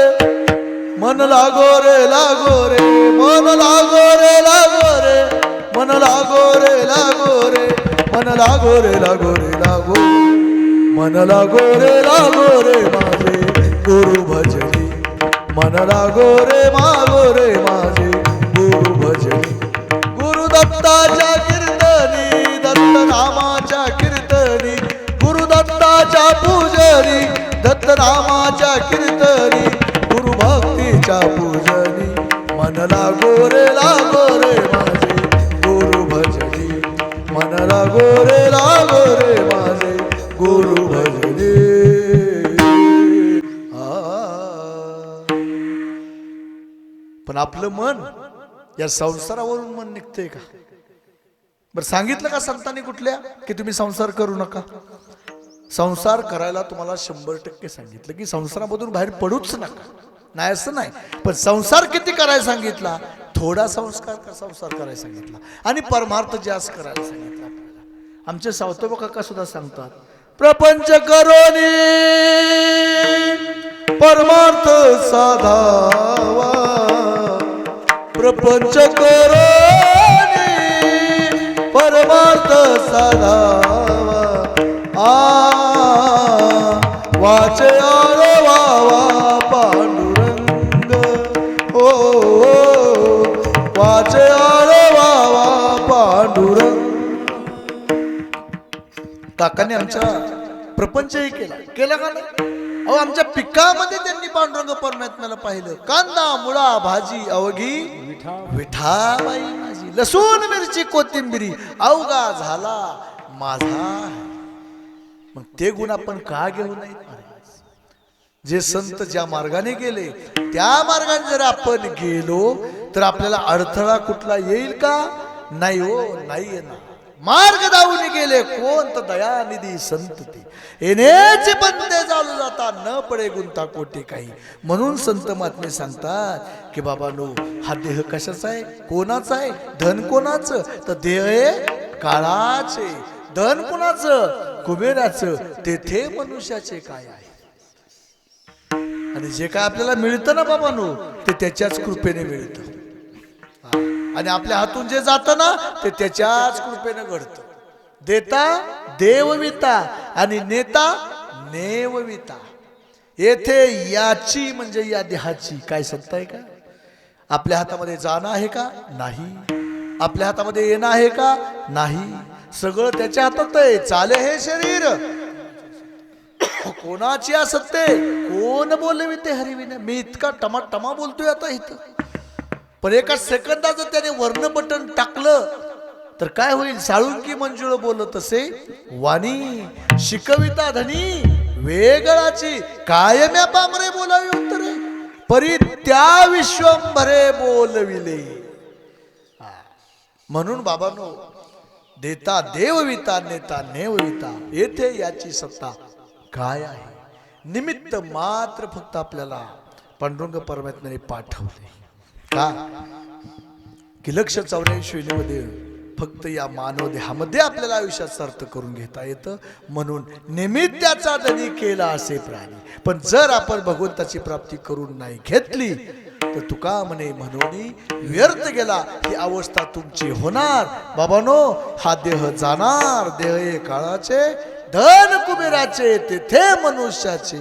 मन लागो रे लागो रे, मन लागो रे लागो रे, मन लागो रे लागो रे, मन लागो रे लागो रे लागो, मन लागो रे लागो रे माझे गुरु भजनी. मन लागो रे मागो रे माझे गुरु भजनी. गुरु दत्ताच्या कीर्तनी, दत्त नामाच्या कीर्तनी, गुरु दत्ताच्या पूजनी, दत्त नामाच्या कीर्तनी, गुरु भक्तीच्या पूजनी. मन लागो रे माझे गुरु भजनी. मन लागो रे माझे गुरु भजनी. पण आपलं मन या संसारावरून मन निघतंय का? बरं सांगितलं का संतांनी कुठल्या की तुम्ही संसार करू नका? संसार करायला तुम्हाला 100% सांगितलं की संसारामधून बाहेर पडूच नका, नाही असं नाही. पण संसार किती करायला सांगितला? थोडा संसार करायला सांगितला आणि परमार्थ जास्त करायला सांगितला. आमचे सावतोबा काका सुद्धा सांगतात, प्रपंच करोनी परमार्थ साधावा, प्रपंच करोनी परमार्थ साधावा. वाचे आळवावा पांडुरंग, ओ वाचे आळवावा पांडुरंग. काकाने आमच्या प्रपंचही केला का नाही? अहो आमच्या पिकामध्ये त्यांनी पांडुरंग परमात्म्याला पाहिलं. कांदा मुळा भाजी अवघी विठाबाई माझी, लसूण मिरची कोथिंबिरी अवघा झाला माझा. मग ते गुण आपण का घेऊ नये? जे संत ज्या मार्गाने गेले त्या मार्गाने जर आपण गेलो तर आपल्याला अडथळा कुठला येईल का? नाही हो, नाही येणार. मार्ग दावून गेले कोण तर दयानिधी संत ते, येण्याचे बंदे चालू जाता न पडे गुंता कोटे काही. म्हणून संत महात्मे सांगतात की बाबांनो, हा देह कशाचा आहे? कोणाचा आहे? धन कोणाचं? तर देह आहे काळाचे. धन कोणाचं? कुबेराचं. तेथे मनुष्याचे काय आहे? आणि जे काय आपल्याला मिळतं ना बाबांनो, ते त्याच्याच कृपेने मिळतं. आणि आपल्या हातून जे जातं ना ते त्याच्याच कृपेने घडतं. देता देवविता आणि नेता नेवविता. येथे याची म्हणजे या देहाची काय सत्ता आहे का? आपल्या हातामध्ये जाणं आहे का? नाही. आपल्या हातामध्ये येणं आहे का? नाही. सगळं त्याच्या हातात आहे. चाले हे शरीर कोणाची असते? कोण बोलविते हरिविने. मी इतका टमाटमा बोलतोय आता इथं, पण एका सेकंदाचं त्याने वर्ण बटन टाकलं तर काय होईल? साळुंकी मंजुळ बोलत असे वाणी शिकविता धनी वेगळाची. कायम्या पामरे बोलावी उत्तरे परी त्या विश्वंभरे बोलविले. म्हणून बाबांनो, देता देवविता नेता नेवविता. येथे याची सत्ता काय आहे? निमित्त मात्र फक्त आपल्याला पांडुरंग परमात्म्याने पाठवले का? की 184 मध्ये फक्त या मानव देहामध्ये आपल्याला आयुष्यात सार्थ करून घेता येतं. म्हणून निमित्ताचा धनी केला असे प्राणी. पण जर आपण भगवंताची प्राप्ती करून नाही घेतली तर तुका म्हणे म्हणून व्यर्थ गेला ही अवस्था तुमची होणार. बाबानो, हा देह जाणार, देह हे काळाचे, धन कुबेराचे, तेथे मनुष्याचे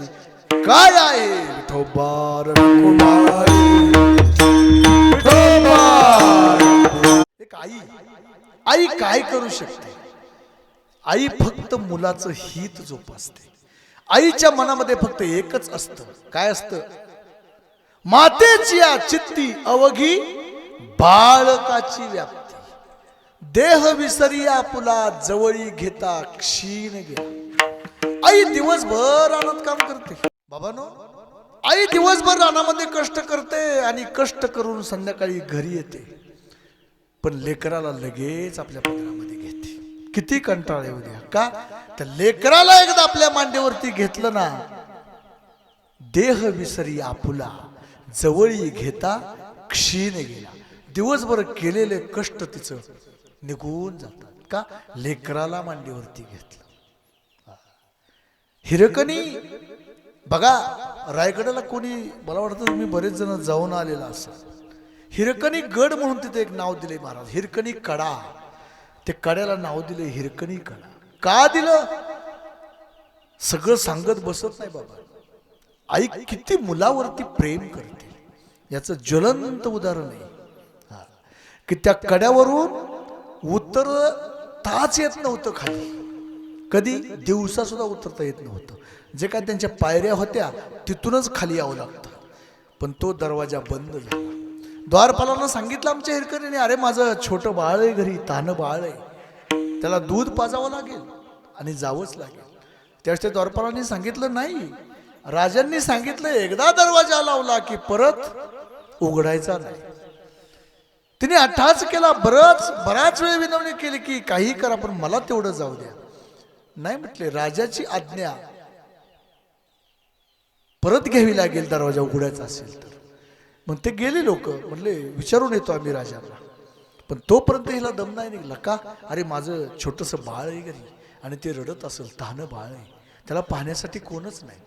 काय आहे. विठोबार कुमारी विठोबार. एक आई काय करू शकते. आई फक्त मुलाचं हित जोपासते. आईच्या मनामध्ये फक्त एकच असतं. काय असतं. मातेची या चित्ती अवघी बाळकाची व्याप्ती. देह विसरी आपुला जवळी घेता क्षीण गेला. आई दिवसभर रानात काम करते. बाबानो, आई दिवसभर रानामध्ये कष्ट करते आणि कष्ट करून संध्याकाळी घरी येते. पण लेकराला लगेच आपल्या पदरामध्ये घेते. किती कंटाळ येऊ द्या. का तर लेकराला एकदा आपल्या मांडीवरती घेतलं ना, देह विसरी आपुला जवळी घेता क्षीण गेला. दिवसभर केलेले कष्ट तिचं निघून जातात. का लेकराला मांडीवरती घेतलं. हिरकणी बघा, रायगडाला कोणी, मला वाटतं तुम्ही बरेच जण जाऊन आलेला असाल. हिरकणी गड म्हणून तिथे एक नाव दिले महाराज. हिरकणी कडा. ते कड्याला नाव दिले हिरकणी कडा. का दिलं सगळं सांगत बसत नाही बाबा. आई किती मुलावरती प्रेम करते याचं ज्वलंत उदाहरण आहे. की त्या कड्यावरून उतरताच येत नव्हतं खाली. कधी दिवसा सुद्धा उतरता येत नव्हतं. जे काय त्यांच्या पायऱ्या होत्या तिथूनच खाली यावं लागतं. पण तो दरवाजा बंद झाला. द्वारपालांना सांगितलं आमच्या हिरकणीने, अरे माझं छोटं बाळ आहे घरी, तानं बाळ आहे, त्याला दूध पाजावं लागेल आणि जावंच लागेल. त्यावेळेस त्या द्वारपालांनी सांगितलं नाही. राजांनी सांगितलं एकदा दरवाजा लावला की परत उघडायचा नाही. तिने अट्टहास केला. बराच वेळ विनवणी केली की काही करा पण मला तेवढं जाऊ द्या. नाही म्हटले, राजाची आज्ञा परत घ्यावी लागेल दरवाजा उघडायचा असेल तर. मग ते गेले लोक. म्हणले विचारून येतो आम्ही राजाला. पण तोपर्यंत हिला दम नाही निघला. का अरे माझं छोटंसं बाळ आहे घरी आणि ते रडत असेल, तानं बाळ आहे, त्याला पाहण्यासाठी कोणच नाही.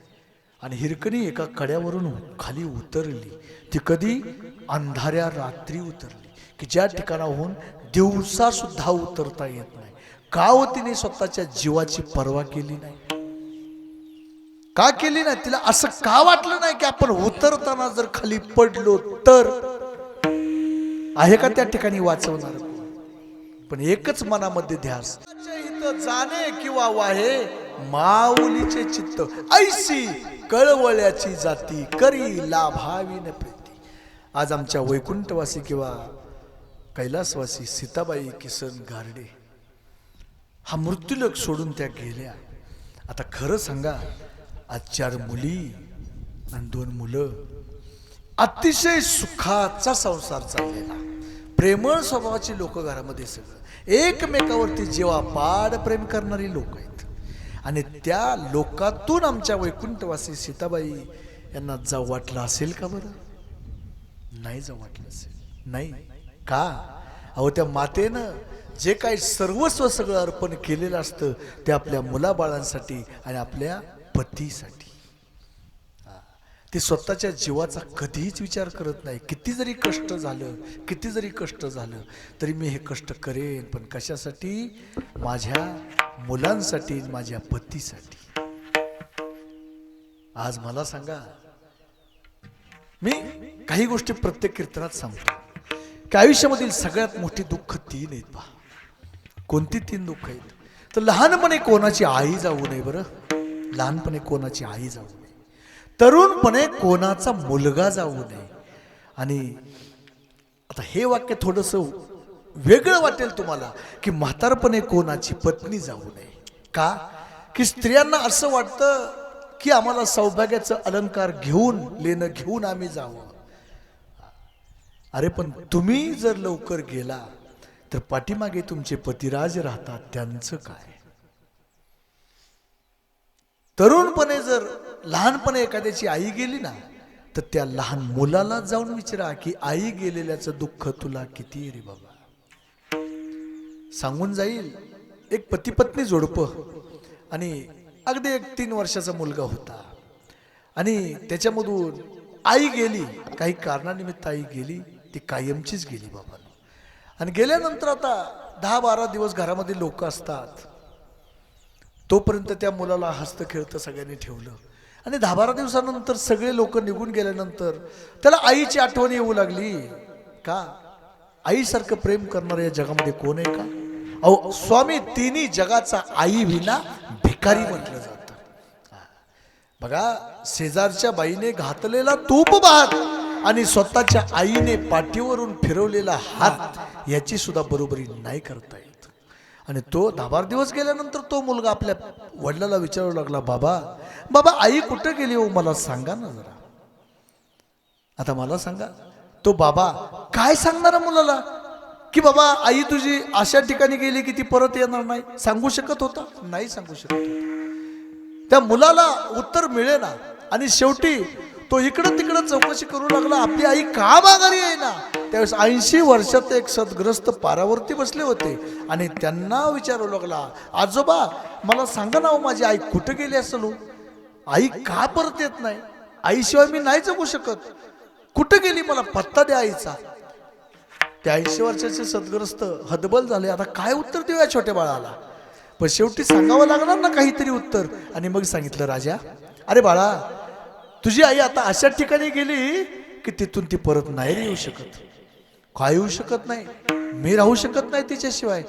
आणि हिरकणी एका कड्यावरून खाली उतरली. ती कधी अंधाऱ्या रात्री उतरली की ज्या ठिकाणाहून दिवसा सुद्धा उतरता येत नाही. का हो तिने स्वतःच्या जीवाची पर्वा केली नाही. का केली नाही. तिला असं का वाटलं नाही की आपण उतरताना जर खाली पडलो तर आहे का त्या ठिकाणी वाचवणार. पण एकच मनामध्ये ध्यास, जाणे किंवा वाहे माऊलीचे चित्त, ऐसी कळवळ्याची जाती करी लाभावी न प्रीती. आज आमच्या वैकुंठवासी किंवा कैलासवासी सीताबाई किसन गारडे हा मृत्यूलोक सोडून त्या गेल्या. आता खरं सांगा, आज 4 मुली आणि 2 मुलं, अतिशय सुखाचा संसार चाललेला, प्रेमळ स्वभावाची लोक घरामध्ये, सगळं एकमेकावरती जीवापाड प्रेम करणारी लोक आहेत. आणि त्या लोकातून आमच्या वैकुंठवासी सीताबाई यांना जाऊ वाटलं असेल का बरं. नाही जाऊ वाटलं असेल. नाही का. अहो त्या मातेनं जे काही सर्वस्व सगळं अर्पण केलेलं असतं ते आपल्या मुलाबाळांसाठी आणि आपल्या पतीसाठी. ती स्वतःच्या जीवाचा कधीच विचार करत नाही. किती जरी कष्ट झालं तरी मी हे कष्ट करेन, पण कशासाठी. माझ्या मुलांसाठी, माझ्या पतीसाठी. आज मला सांगा, मी काही गोष्टी प्रत्येक कीर्तनात सांगतो की आयुष्यामधील सगळ्यात मोठी दुःख 3 आहेत. पहा कोणती 3 दुःख आहेत. तर लहानपणे कोणाची आई जाऊ नये. बरं, लहानपणे कोणाची आई जाऊ नये. तरुणपणे कोणाचा मुलगा जाऊ नये. आणि आता हे वाक्य थोडंसं वेगळं वाटेल तुम्हाला की म्हातारपणे कोणाची पत्नी जाऊ नये. का की स्त्रियांना असं वाटतं की आम्हाला सौभाग्याचं अलंकार लेणं घेऊन आम्ही जावं. अरे पण तुम्ही जर लवकर गेला तर पाठीमागे तुमचे पतिराज राहतात, त्यांचं काय. तरुणपणे जर लहानपणे एखाद्याची आई गेली ना तर त्या लहान मुलाला जाऊन विचारा की आई गेलेल्याचं दुःख तुला किती रे बाबा. सांगून जाईल. एक पती पत्नी जोडपं आणि अगदी एक 3 वर्षाचा मुलगा होता आणि त्याच्यामधून आई गेली, काही कारणानिमित्त आई गेली, ती कायमचीच गेली बाबा. आणि गेल्यानंतर आता 10-12 दिवस घरामध्ये लोक असतात, तोपर्यंत त्या मुलाला हसत खेळतं सगळ्यांनी ठेवलं. आणि 10-12 दिवसानंतर सगळे लोक निघून गेल्यानंतर त्याला आईची आठवण येऊ लागली. का? आईसारखं प्रेम करणारं या जगामध्ये कोण आहे का? अहो स्वामी तिन्ही जगाचा आई विना भिकारी म्हटलं जातं. बघा, शेजारच्या बाईने घातलेला तूप भात आणि स्वतःच्या आईने पाठीवरून फिरवलेला हात याची सुद्धा बरोबरी नाही करता येत. आणि तो 10-12 दिवस गेल्यानंतर तो मुलगा आपल्या वडिलाला विचारू लागला, बाबा बाबा आई कुठं गेली हो, मला सांगा ना जरा. आता मला सांगा, तो बाबा काय सांगणार मुलाला की बाबा आई तुझी अशा ठिकाणी गेली की ती परत येणार नाही? सांगू शकत होता? नाही सांगू शकत होता. त्या मुलाला उत्तर मिळेना. आणि शेवटी तो इकडं तिकडं चौकशी करू लागला, आपली आई का माघारी येईना. त्यावेळेस 80 वर्षात एक सद्ग्रस्त पारावरती बसले होते आणि त्यांना विचारू लागला, आजोबा मला सांगा ना, माझी आई कुठे गेली असेल? आई का परत येत नाही? आईशिवाय मी नाही जगू शकत. कुठे गेली? मला पत्ता द्या आईचा. त्या 80 वर्षाचे सद्ग्रस्त हतबल झाले. आता काय उत्तर देऊ या छोट्या बाळाला? पण शेवटी सांगावं लागणार ना काहीतरी उत्तर. आणि मग सांगितलं, राजा अरे बाळा, तुझी आई आता अशा ठिकाणी गेली की तिथून ती परत नाही येऊ शकत. काय येऊ शकत नाही? मी राहू शकत नाही तिच्याशिवाय.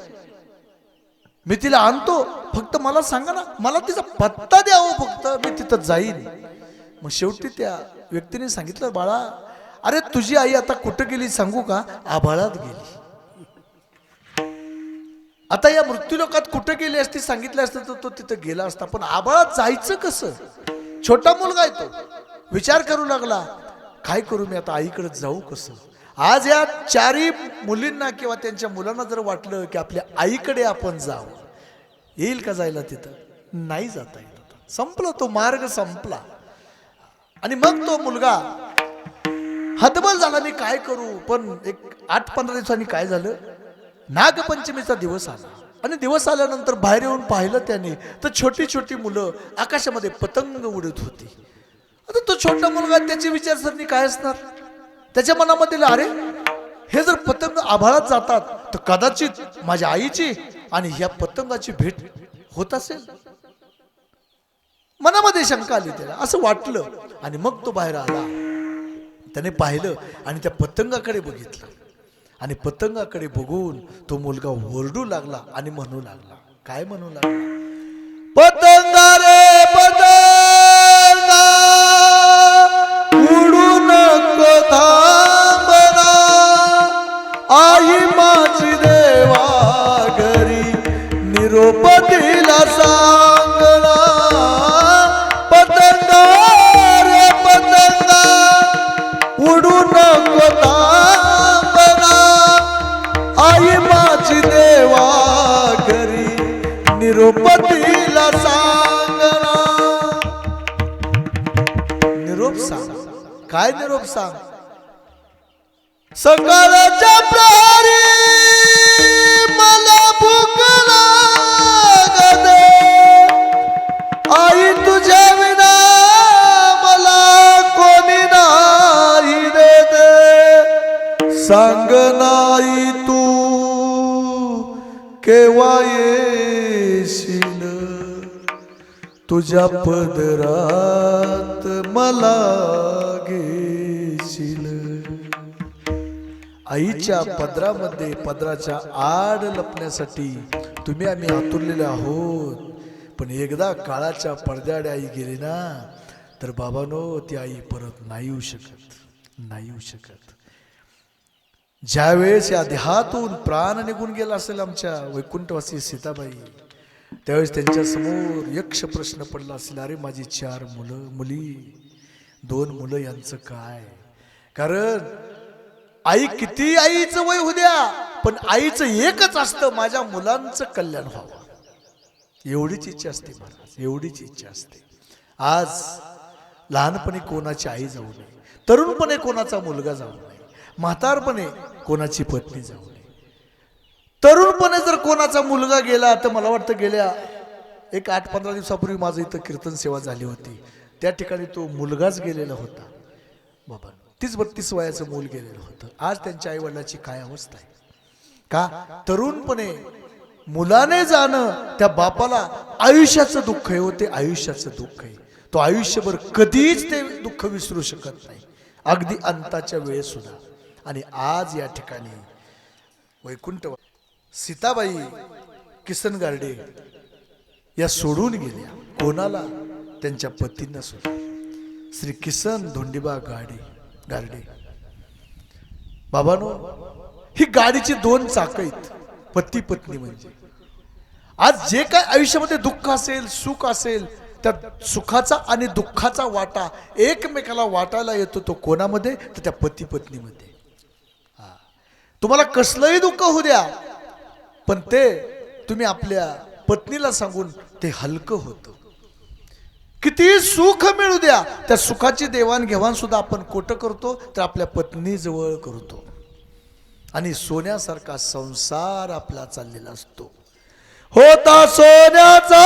मी तिला आणतो, फक्त मला सांगा ना, मला तिचा पत्ता द्यावं फक्त, मी तिथं जाईन. मग शेवटी त्या व्यक्तीने सांगितलं, बाळा अरे तुझी आई आता कुठं गेली सांगू का? आभाळात गेली. आता या मृत्यूलोकात कुठं गेली असती सांगितलं असतं तर तो तिथं गेला असता, पण आभाळात जायचं कसं? छोटा मुलगा आहे तो. विचार करू लागला, काय करू मी आता, आईकडे जाऊ कसं? आज या 4 मुलींना किंवा त्यांच्या मुलांना जर वाटलं की आपल्या आईकडे आपण जाऊ, येईल का जायला तिथं? नाही जाता येईल. संपला तो मार्ग, संपला. आणि मग तो मुलगा हतबल झाला, मी काय करू? पण एक 8-15 दिवसांनी काय झालं, नागपंचमीचा दिवस आला. आणि दिवस आल्यानंतर बाहेर येऊन पाहिलं त्याने, तर छोटी छोटी मुलं आकाशामध्ये पतंग उडत होती. आता तो छोटा मुलगा, त्याची विचारसरणी काय असणार? त्याच्या मनामध्ये, अरे हे जर पतंग आभाळात जातात तर कदाचित माझ्या आईची आणि ह्या पतंगाची भेट होत असेल. मनामध्ये शंका आली त्याला, असं वाटलं. आणि मग तो बाहेर आला, त्याने पाहिलं आणि त्या पतंगाकडे बघितलं. आणि पतंगाकडे बघून तो मुलगा ओरडू लागला आणि म्हणू लागला, काय म्हणू लागला? पतंगा रे पतंगा, उडू नको थांबना, आई माझी देवा घरी निरोप दिला सांगना. पतंगा रे पतंगा, उडू नको थांबना, आई माझी देवा घरी निरोप दिला सांगना. निरोप सांग. काय निरोप सांग? सकाळच्या प्रहरी मला भूक लागते, आई तुझ्या विना मला कोणी नाही देते. सांग नाही तू केव्हा येशील, तुझ्या पदरात मला घेशील. आईच्या पदरामध्ये, पदराच्या आड लपण्यासाठी तुम्ही आम्ही आतुरलेले आहोत. पण एकदा काळाच्या पडद्याआड आई गेली ना, तर बाबांनो ती आई परत नाही येऊ शकत, नाही येऊ शकत. ज्यावेळेस या देहातून प्राण निघून गेला असेल आमच्या वैकुंठवासी सीताबाई, त्यावेळेस त्यांच्या समोर यक्ष प्रश्न पडला असेल, अरे माझी 4 मुली 2 मुलं यांचं काय? कारण आई किती आईचं वय होऊ द्या, पण आईचं एकच असतं, माझ्या मुलांचं कल्याण व्हावं. एवढीच इच्छा असते महाराज, एवढीच इच्छा असते. आज लहानपणी कोणाची आई जाऊ नये, तरुणपणे कोणाचा मुलगा जाऊ नये, म्हातारपणे कोणाची पत्नी जाऊ नये. तरुणपणे जर कोणाचा मुलगा गेला, तर मला वाटतं गेल्या एक 8-15 दिवसापूर्वी माझं इथं कीर्तन सेवा झाली होती, त्या ठिकाणी तो मुलगाच गेलेला होता. बाबा, 30-32 वयाचं मूल गेलेलं होतं. आज त्यांच्या आई वडिलाची काय अवस्था आहे. का तरुणपणे मुलाने जाणं त्या बापाला आयुष्याचं दुःख आहे. होते आयुष्याचं दुःख आहे. तो आयुष्यभर कधीच ते दुःख विसरू शकत नाही, अगदी अंताच्या वेळेस सुद्धा. आणि आज या ठिकाणी वैकुंठ सीताबाई किसन गार्डे या सोडून गेल्या. कोणाला? त्यांच्या पतींना सुद्धा. श्री किसन धोंडीबा गार्डे. बाबांनो, ही गाडीची 2 चाकं आहेत, पती पत्नी म्हणजे. आज जे काय आयुष्यामध्ये दुःख असेल, सुख असेल, त्या सुखाचा आणि दुःखाचा वाटा एकमेकाला वाटायला येतो. तो कोणामध्ये? तर त्या पती पत्नीमध्ये. तुम्हाला कसलंही दुःख होऊ द्या, पण ते तुम्ही आपल्या पत्नीला सांगून ते हलकं होतं. किती सुख मिळू द्या, त्या सुखाची देवाणघेवाण सुद्धा आपण कुठं करतो? तर आपल्या पत्नीजवळ करतो. आणि सोन्यासारखा संसार आपला चाललेला असतो. होता सोन्याचा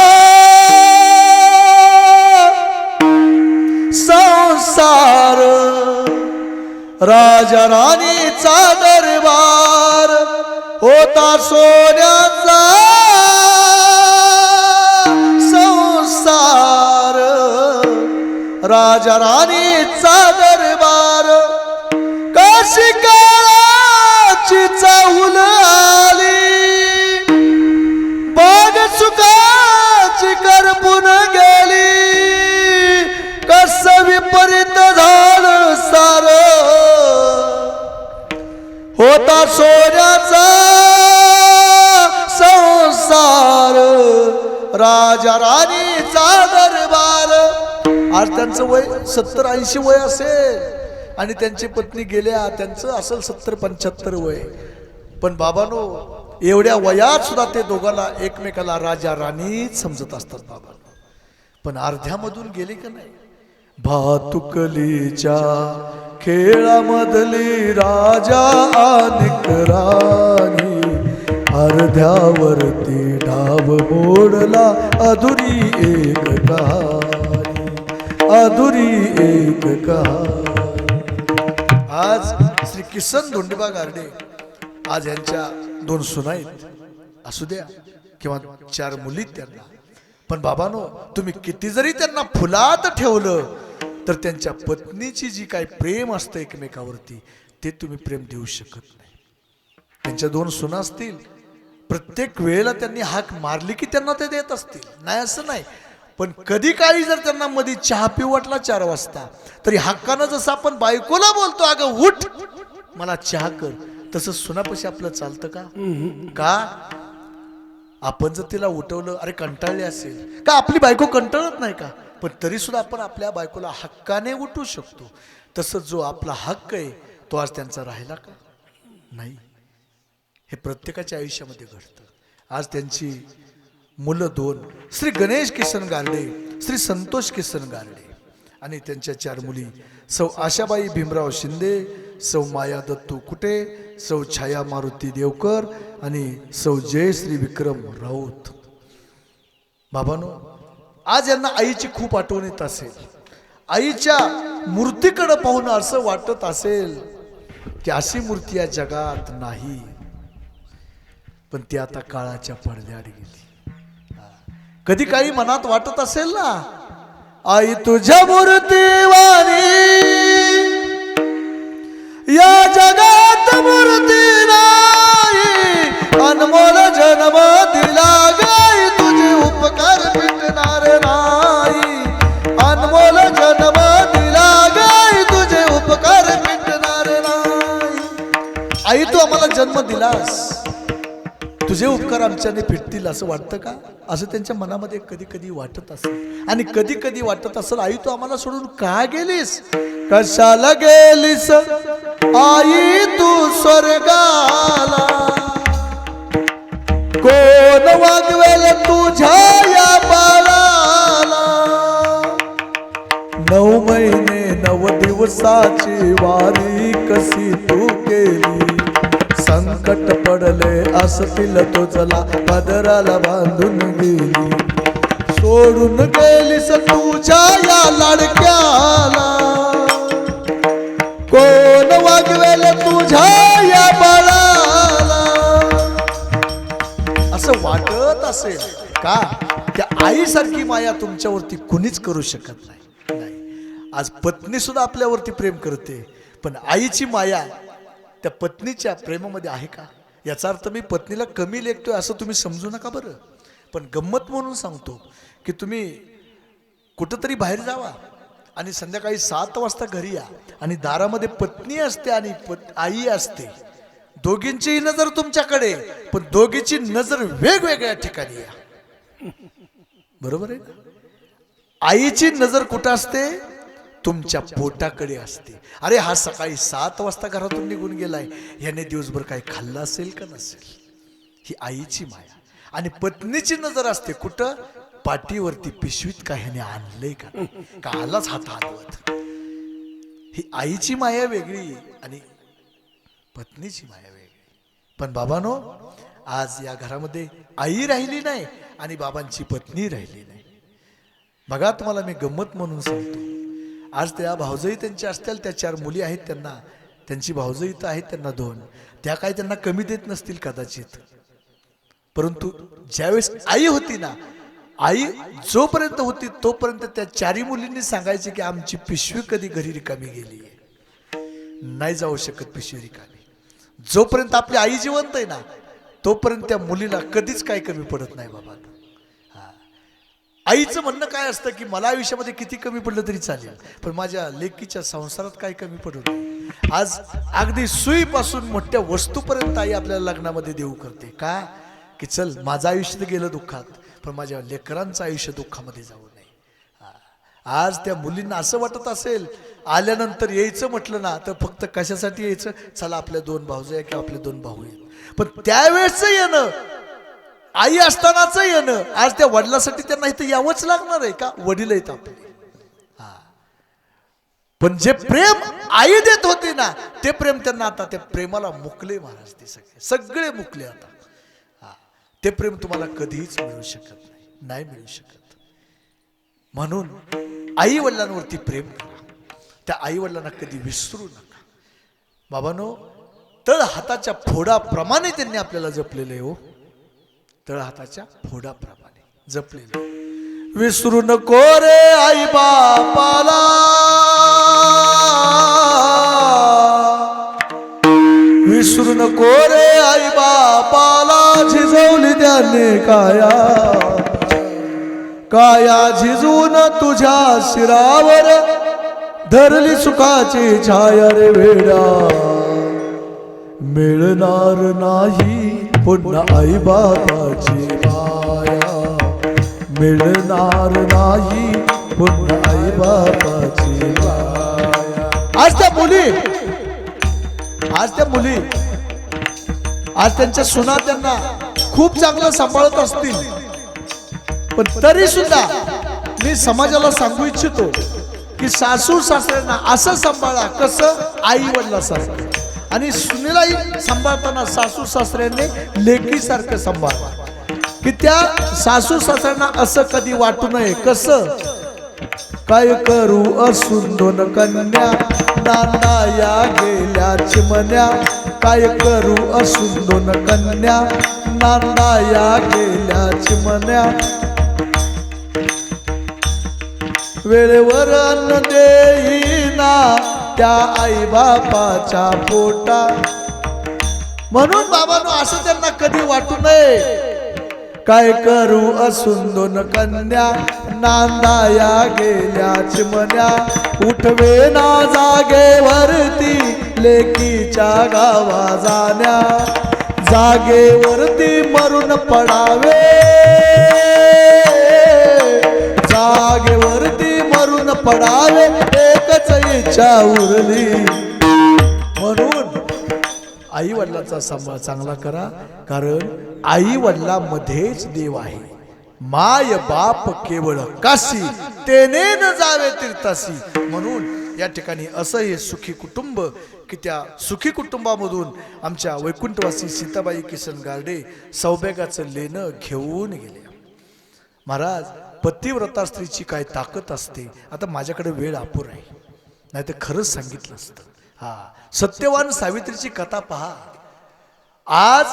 संसार, राजा राणीचा दरबार. होता सोन्याचा संसार, राजा राणीचा दरबार. कशी काळाची चाहुल आली, बाग सुखाची करपून गेली. कस विपरीत झालं सार. होता सोन्याचा संसार, राजा राणीचा दरबार. आज त्यांचं वय 70-80 वय असेल आणि त्यांची पत्नी गेल्या, त्यांचं असेल 70-75 वय. पण बाबांनो, एवढ्या वयात सुद्धा ते दोघांना एकमेकाला राजा राणीच समजत असतात बाबा. पण अर्ध्यामधून गेले का नाही? भातुकलीच्या खेळामधली राजा अनेक राणी, अर्ध्यावरती डाव मोडला अधुरी एक कहाणी, अधुरी एक कहाणी. आज श्री किसन धोंडीबा गार्डे, आज यांच्या 2 सुना आहेत, असू द्या, किंवा 4 मुली त्यांना. पण बाबांनो, तुम्ही किती जरी त्यांना फुलात ठेवलं तर त्यांच्या पत्नीची जी काय प्रेम असतं एकमेकावरती, ते तुम्ही प्रेम देऊ शकत नाही. त्यांच्या 2 सुना असतील, प्रत्येक वेळेला त्यांनी हाक मारली की त्यांना ते देत असतील, नाही असं नाही. पण कधी काळी जर त्यांना मध्ये चहा पिऊ वाटला 4 वाजता, तरी हक्कानं जसं आपण बायकोला बोलतो, अगं उठ मला चहा कर, तसं सुनापाशी आपलं चालतं का? का आपण जर तिला उठवलं, अरे कंटाळले असेल का, आपली बायको कंटाळत नाही का? पण तरी सुद्धा आपण आपल्या बायकोला हक्काने उठवू शकतो. तसं जो आपला हक्क आहे तो आज त्यांचा राहिला का? नाही. हे प्रत्येकाच्या आयुष्यामध्ये घडतं. आज त्यांची मुलं 2, श्री गणेश किसन गार्डे, श्री संतोष किसन गार्डे, आणि त्यांच्या 4 मुली, सौ आशाबाई भीमराव शिंदे, सौ माया दत्तू कुटे, सौ छाया मारुती देवकर आणि सौ जयश्री विक्रम राऊत. बाबांनो, आज यांना आईची खूप आठवण येत असेल. आईच्या मूर्तीकडे पाहून असं वाटत असेल की अशी मूर्ती या जगात नाही, पण ती आता काळाच्या पडद्याआड गेली. कधी काही मनात वाटत असेल ना, आई तुझ्या मूर्तीवाणी या जगात मूर्ती नाही, अनमोल जन्म दिला गाई, तुझे उपकार मिटणार नाही. अनमोल जन्म दिला गाई, तुझे उपकार मिटणार नाही. आई तू आम्हाला जन्म दिलास, तुझे उपकार आमच्याने फिटतील असं वाटतं का? असं त्यांच्या मनामध्ये कधी कधी वाटत असेल. आणि कधी कधी वाटत असेल, आई तू आम्हाला सोडून का गेलीस? कशाला गेलीस आई तू स्वर्गाला, कोण वागवेल तुझ्या या बाळाला. 9 महिने 9 दिवसाची वारी कशी तू केली, संकट पडले असतील तुझला पदराला बांधून गेली. सोडून गेलीस तुझ्या या लाडक्याला, कोण वागवेल तुझ्या या बाळाला असं वाटत असेल का? त्या आईसारखी माया तुमच्यावरती कुणीच करू शकत नाही. आज पत्नी सुद्धा आपल्यावरती प्रेम करते, पण आईची माया त्या पत्नीच्या प्रेमामध्ये आहे का? याचा अर्थ मी पत्नीला कमी लेखतोय असं तुम्ही समजू नका बरं. पण गंमत म्हणून सांगतो की तुम्ही कुठंतरी बाहेर जावा आणि संध्याकाळी 7 वाजता घरी या आणि दारामध्ये पत्नी असते आणि आई असते. दोघींचीही नजर तुमच्याकडे, पण दोघींची नजर वेगवेगळ्या ठिकाणी या. बरोबर आहे? आईची नजर कुठं असते? तुमच्या पोटाकडे असते. अरे हा सकाळी 7 वाजता घरातून निघून गेलाय, याने दिवसभर काही खाल्लं असेल का नसेल? ही आईची माया. आणि पत्नीची नजर असते कुठं? पाठीवरती पिशवीत का ह्याने आणलंय का, का आलाच हात हलवत. ही आईची माया वेगळी आणि पत्नीची माया वेगळी. पण बाबांनो, आज या घरामध्ये आई राहिली नाही आणि बाबांची पत्नी राहिली नाही. बघा, तुम्हाला मी गंमत म्हणून सांगतो. आज त्या भाऊजाई त्यांच्या असतील, त्या 4 मुली आहेत त्यांना, त्यांची भाऊजाई तर आहेत त्यांना 2, त्या काय त्यांना कमी देत नसतील कदाचित. परंतु ज्यावेळेस आई होती ना, आई जोपर्यंत होती तोपर्यंत त्या 4 मुलींनी सांगायचे की आमची पिशवी कधी घरी रिकामी गेली, नाही जाऊ शकत पिशवी रिकामी. जोपर्यंत आपली आई जिवंत आहे ना, तोपर्यंत त्या मुलीला कधीच काही कमी पडत नाही बाबा. आईचं म्हणणं काय असतं की मला आयुष्यामध्ये किती कमी पडलं तरी चालेल, पण माझ्या लेकीच्या संसारात काय कमी पडू नये. आज अगदी सुईपासून मोठ्या वस्तूपर्यंत आई आपल्याला लग्नामध्ये देऊ करते का? की चल, माझं आयुष्य गेलं दुःखात, पण माझ्या लेकरांचं आयुष्य दुःखामध्ये जाऊ नये. आज त्या मुलींना असं वाटत असेल, आल्यानंतर यायचं म्हटलं ना तर फक्त कशासाठी यायचं? चला आपल्या 2 भाऊजाई किंवा आपले 2 भाऊ आहेत. पण त्यावेळेस येणं, आई असतानाच येणं, आज त्या वडिलासाठी त्यांना इथं यावंच लागणार आहे का? वडील आहेत आपले. पण जे प्रेम आई देत होती ना, ते प्रेम त्यांना आता, त्या प्रेमाला मुकले महाराज. ते सगळे मुकले आता. ते प्रेम तुम्हाला कधीच मिळू शकत नाही, नाही मिळू शकत. म्हणून आई वडिलांवरती प्रेम करा, त्या आई वडिलांना कधी विसरू नका. बाबांनो, तळ हाताच्या फोडाप्रमाणे त्यांनी आपल्याला जपलेलं आहे. हो, तळ हाताच्या फोडाप्रमाणे जपलेलं. विसरू नको रे आई बापाला, विसरू नको रे आई बापाला, झिजवली त्याने काया, काया झिजून तुझ्या शिरावर, धरली सुखाची छाया रे वेडा, मिळणार नाही पुन्हा आई बापाची माया, मिळणार नाही पुन्हा आई बापाची माया. आज त्या मुली आज त्यांच्या सुना त्यांना खूप चांगलं सांभाळत असतील, पण तरी सुद्धा मी समाजाला सांगू इच्छितो की सासू सासऱ्यांना असं सांभाळा कसं आई वडिलांसारखं, आणि सुनेलाही सांभाळताना सासू सासऱ्यांनी लेकीसारखं सांभाळा. की त्या सासू सासऱ्यांना असं कधी वाटू नये कसं, काय करू असून 2 कन्या, नाना या गेल्या चिमण्या, काय करू असून 2 कन्या, नाना या गेल्या चिमण्या, वेळेवर अन्न देईना त्या आई बापाच्या पोटा. म्हणून बाबांनो, असं त्यांना कधी वाटू नये, काय करू असून 2 कन्या, नांदाया गेल्या चिमण्या, उठवे ना जागेवरती लेकीच्या गावा जाण्या, जागेवरती मरून पडावे, जागेवरती मरून पडावे, एकच इच्छा उरली. म्हणून आई वडिलांचा सांभाळ चांगला करा, कारण आई वडिलांमध्येच देव आहे. माय बाप केवळ काशी, तेने न जावे तीर्थासी. म्हणून या ठिकाणी असं हे सुखी कुटुंब, की त्या सुखी कुटुंबामधून आमच्या वैकुंठवासी सीताबाई किसन गार्डे सौभाग्याचं लेणं घेऊन गेले. महाराज, पतिव्रता स्त्रीची काय ताकद असते. आता माझ्याकडे वेळ अपुरा आहे, नाही तर खरंच सांगितलं असतं. हा, सत्यवान सावित्रीची कथा पहा. आज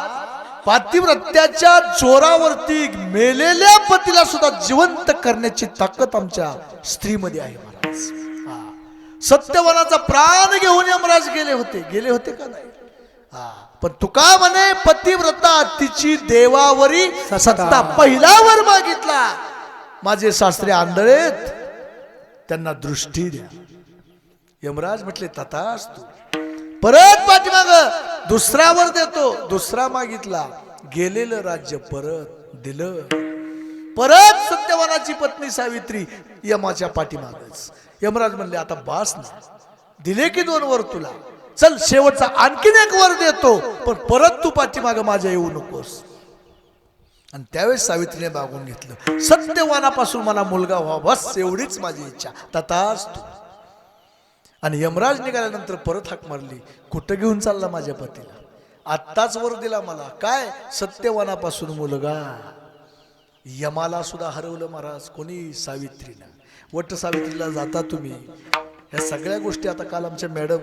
पातिव्रत्याच्या जोरावरती मेलेल्या पतीला सुद्धा जिवंत करण्याची ताकद आमच्या स्त्रीमध्ये आहे महाराज. हा, सत्यवानाचा प्राण घेऊन यमराज गेले होते का नाही. हा, पण तुका म्हणे पतिव्रता तिची देवावरी सत्ता पहिल्यावर मागितला. माझे सासरे आंधळेत, त्यांना दृष्टी द्या. यमराज म्हटले तथास्तु. परत पाठीमाग दुसऱ्यावर देतो. दुसरा मागितला, गेलेलं राज्य परत दिलं. परत सत्यवानाची पत्नी सावित्री यमाच्या पाठीमागच. यमराज म्हणले आता बास ना, दिले की 2 वर तुला, चल शेवटचा आणखीन 1 वर देतो, पण परत तू पाठीमाग माझ्या येऊ नकोस. आणि त्यावेळेस सावित्रीने मागून घेतलं, सत्यवानापासून मला मुलगा व्हावा, बस एवढीच माझी इच्छा, तथास्तु. आणि यमराज निघाल्यानंतर परत हाक मारली, कुठं घेऊन चालला माझ्या पतीला. आत्ताच वर दिला मला, काय सत्यवानापासून मुलगा. यमाला सुद्धा हरवलं महाराज. कोणी? सावित्रीनं. वट सावित्रीला जाता तुम्ही. ह्या सगळ्या गोष्टी आता काल आमच्या मॅडम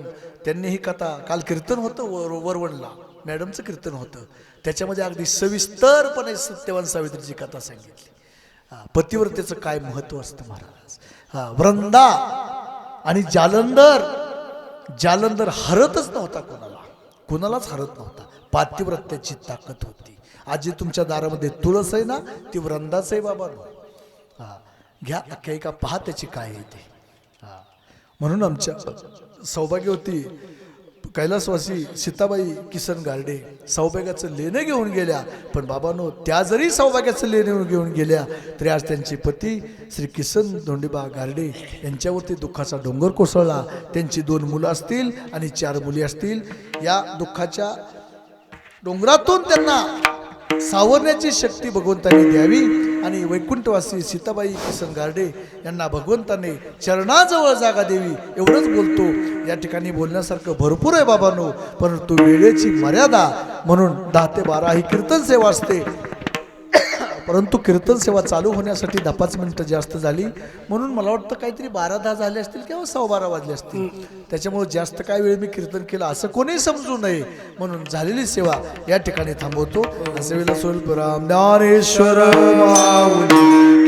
त्यांनी ही कथा, काल कीर्तन होतं वरवणला, मॅडमचं कीर्तन होतं, त्याच्यामध्ये अगदी सविस्तरपणे सत्यवान सावित्रीची कथा सांगितली. पतिव्रतेचं काय महत्व असतं महाराज. हा, वृंदा आणि जालंधर हरतच नव्हता, कोणालाच हरत नव्हता. पातिव्रत्याची ताकद होती. आज जी तुमच्या दारामध्ये तुळस आहे ना, ती वृंदाच आहे बाबा. हा, घ्या आख्यायिका पहा त्याची काय येते. हा, म्हणून आमच्या सौभाग्यवती कैलासवासी सीताबाई किसन गार्डे सौभाग्याचं लेणं घेऊन गेल्या. पण बाबांनो, त्या जरी सौभाग्याचं लेणं घेऊन गेल्या तरी आज त्यांचे पती श्री किसन धोंडीबा गार्डे यांच्यावरती दुःखाचा डोंगर कोसळला. त्यांची 2 मुलं असतील आणि 4 मुली असतील. या दुःखाच्या डोंगरातून त्यांना सावरण्याची शक्ती भगवंताने द्यावी. आणि वैकुंठवासी सीताबाई किसन गार्डे यांना भगवंताने चरणाजवळ जागा देवी, एवढंच बोलतो. या ठिकाणी बोलण्यासारखं भरपूर आहे बाबांनो, परंतु वेळेची मर्यादा, म्हणून 10 ते 12 ही कीर्तन सेवा असते. परंतु कीर्तन सेवा चालू होण्यासाठी 10-5 मिनिटं जास्त झाली, म्हणून मला वाटतं काहीतरी 12-10 झाले असतील किंवा 12:15 वाजले असतील. त्याच्यामुळे जास्त काय वेळ मी कीर्तन केलं असं कोणी समजू नये, म्हणून झालेली सेवा या ठिकाणी थांबवतो. सेवेला स्वल्पराम ज्ञानेश्वर माऊली.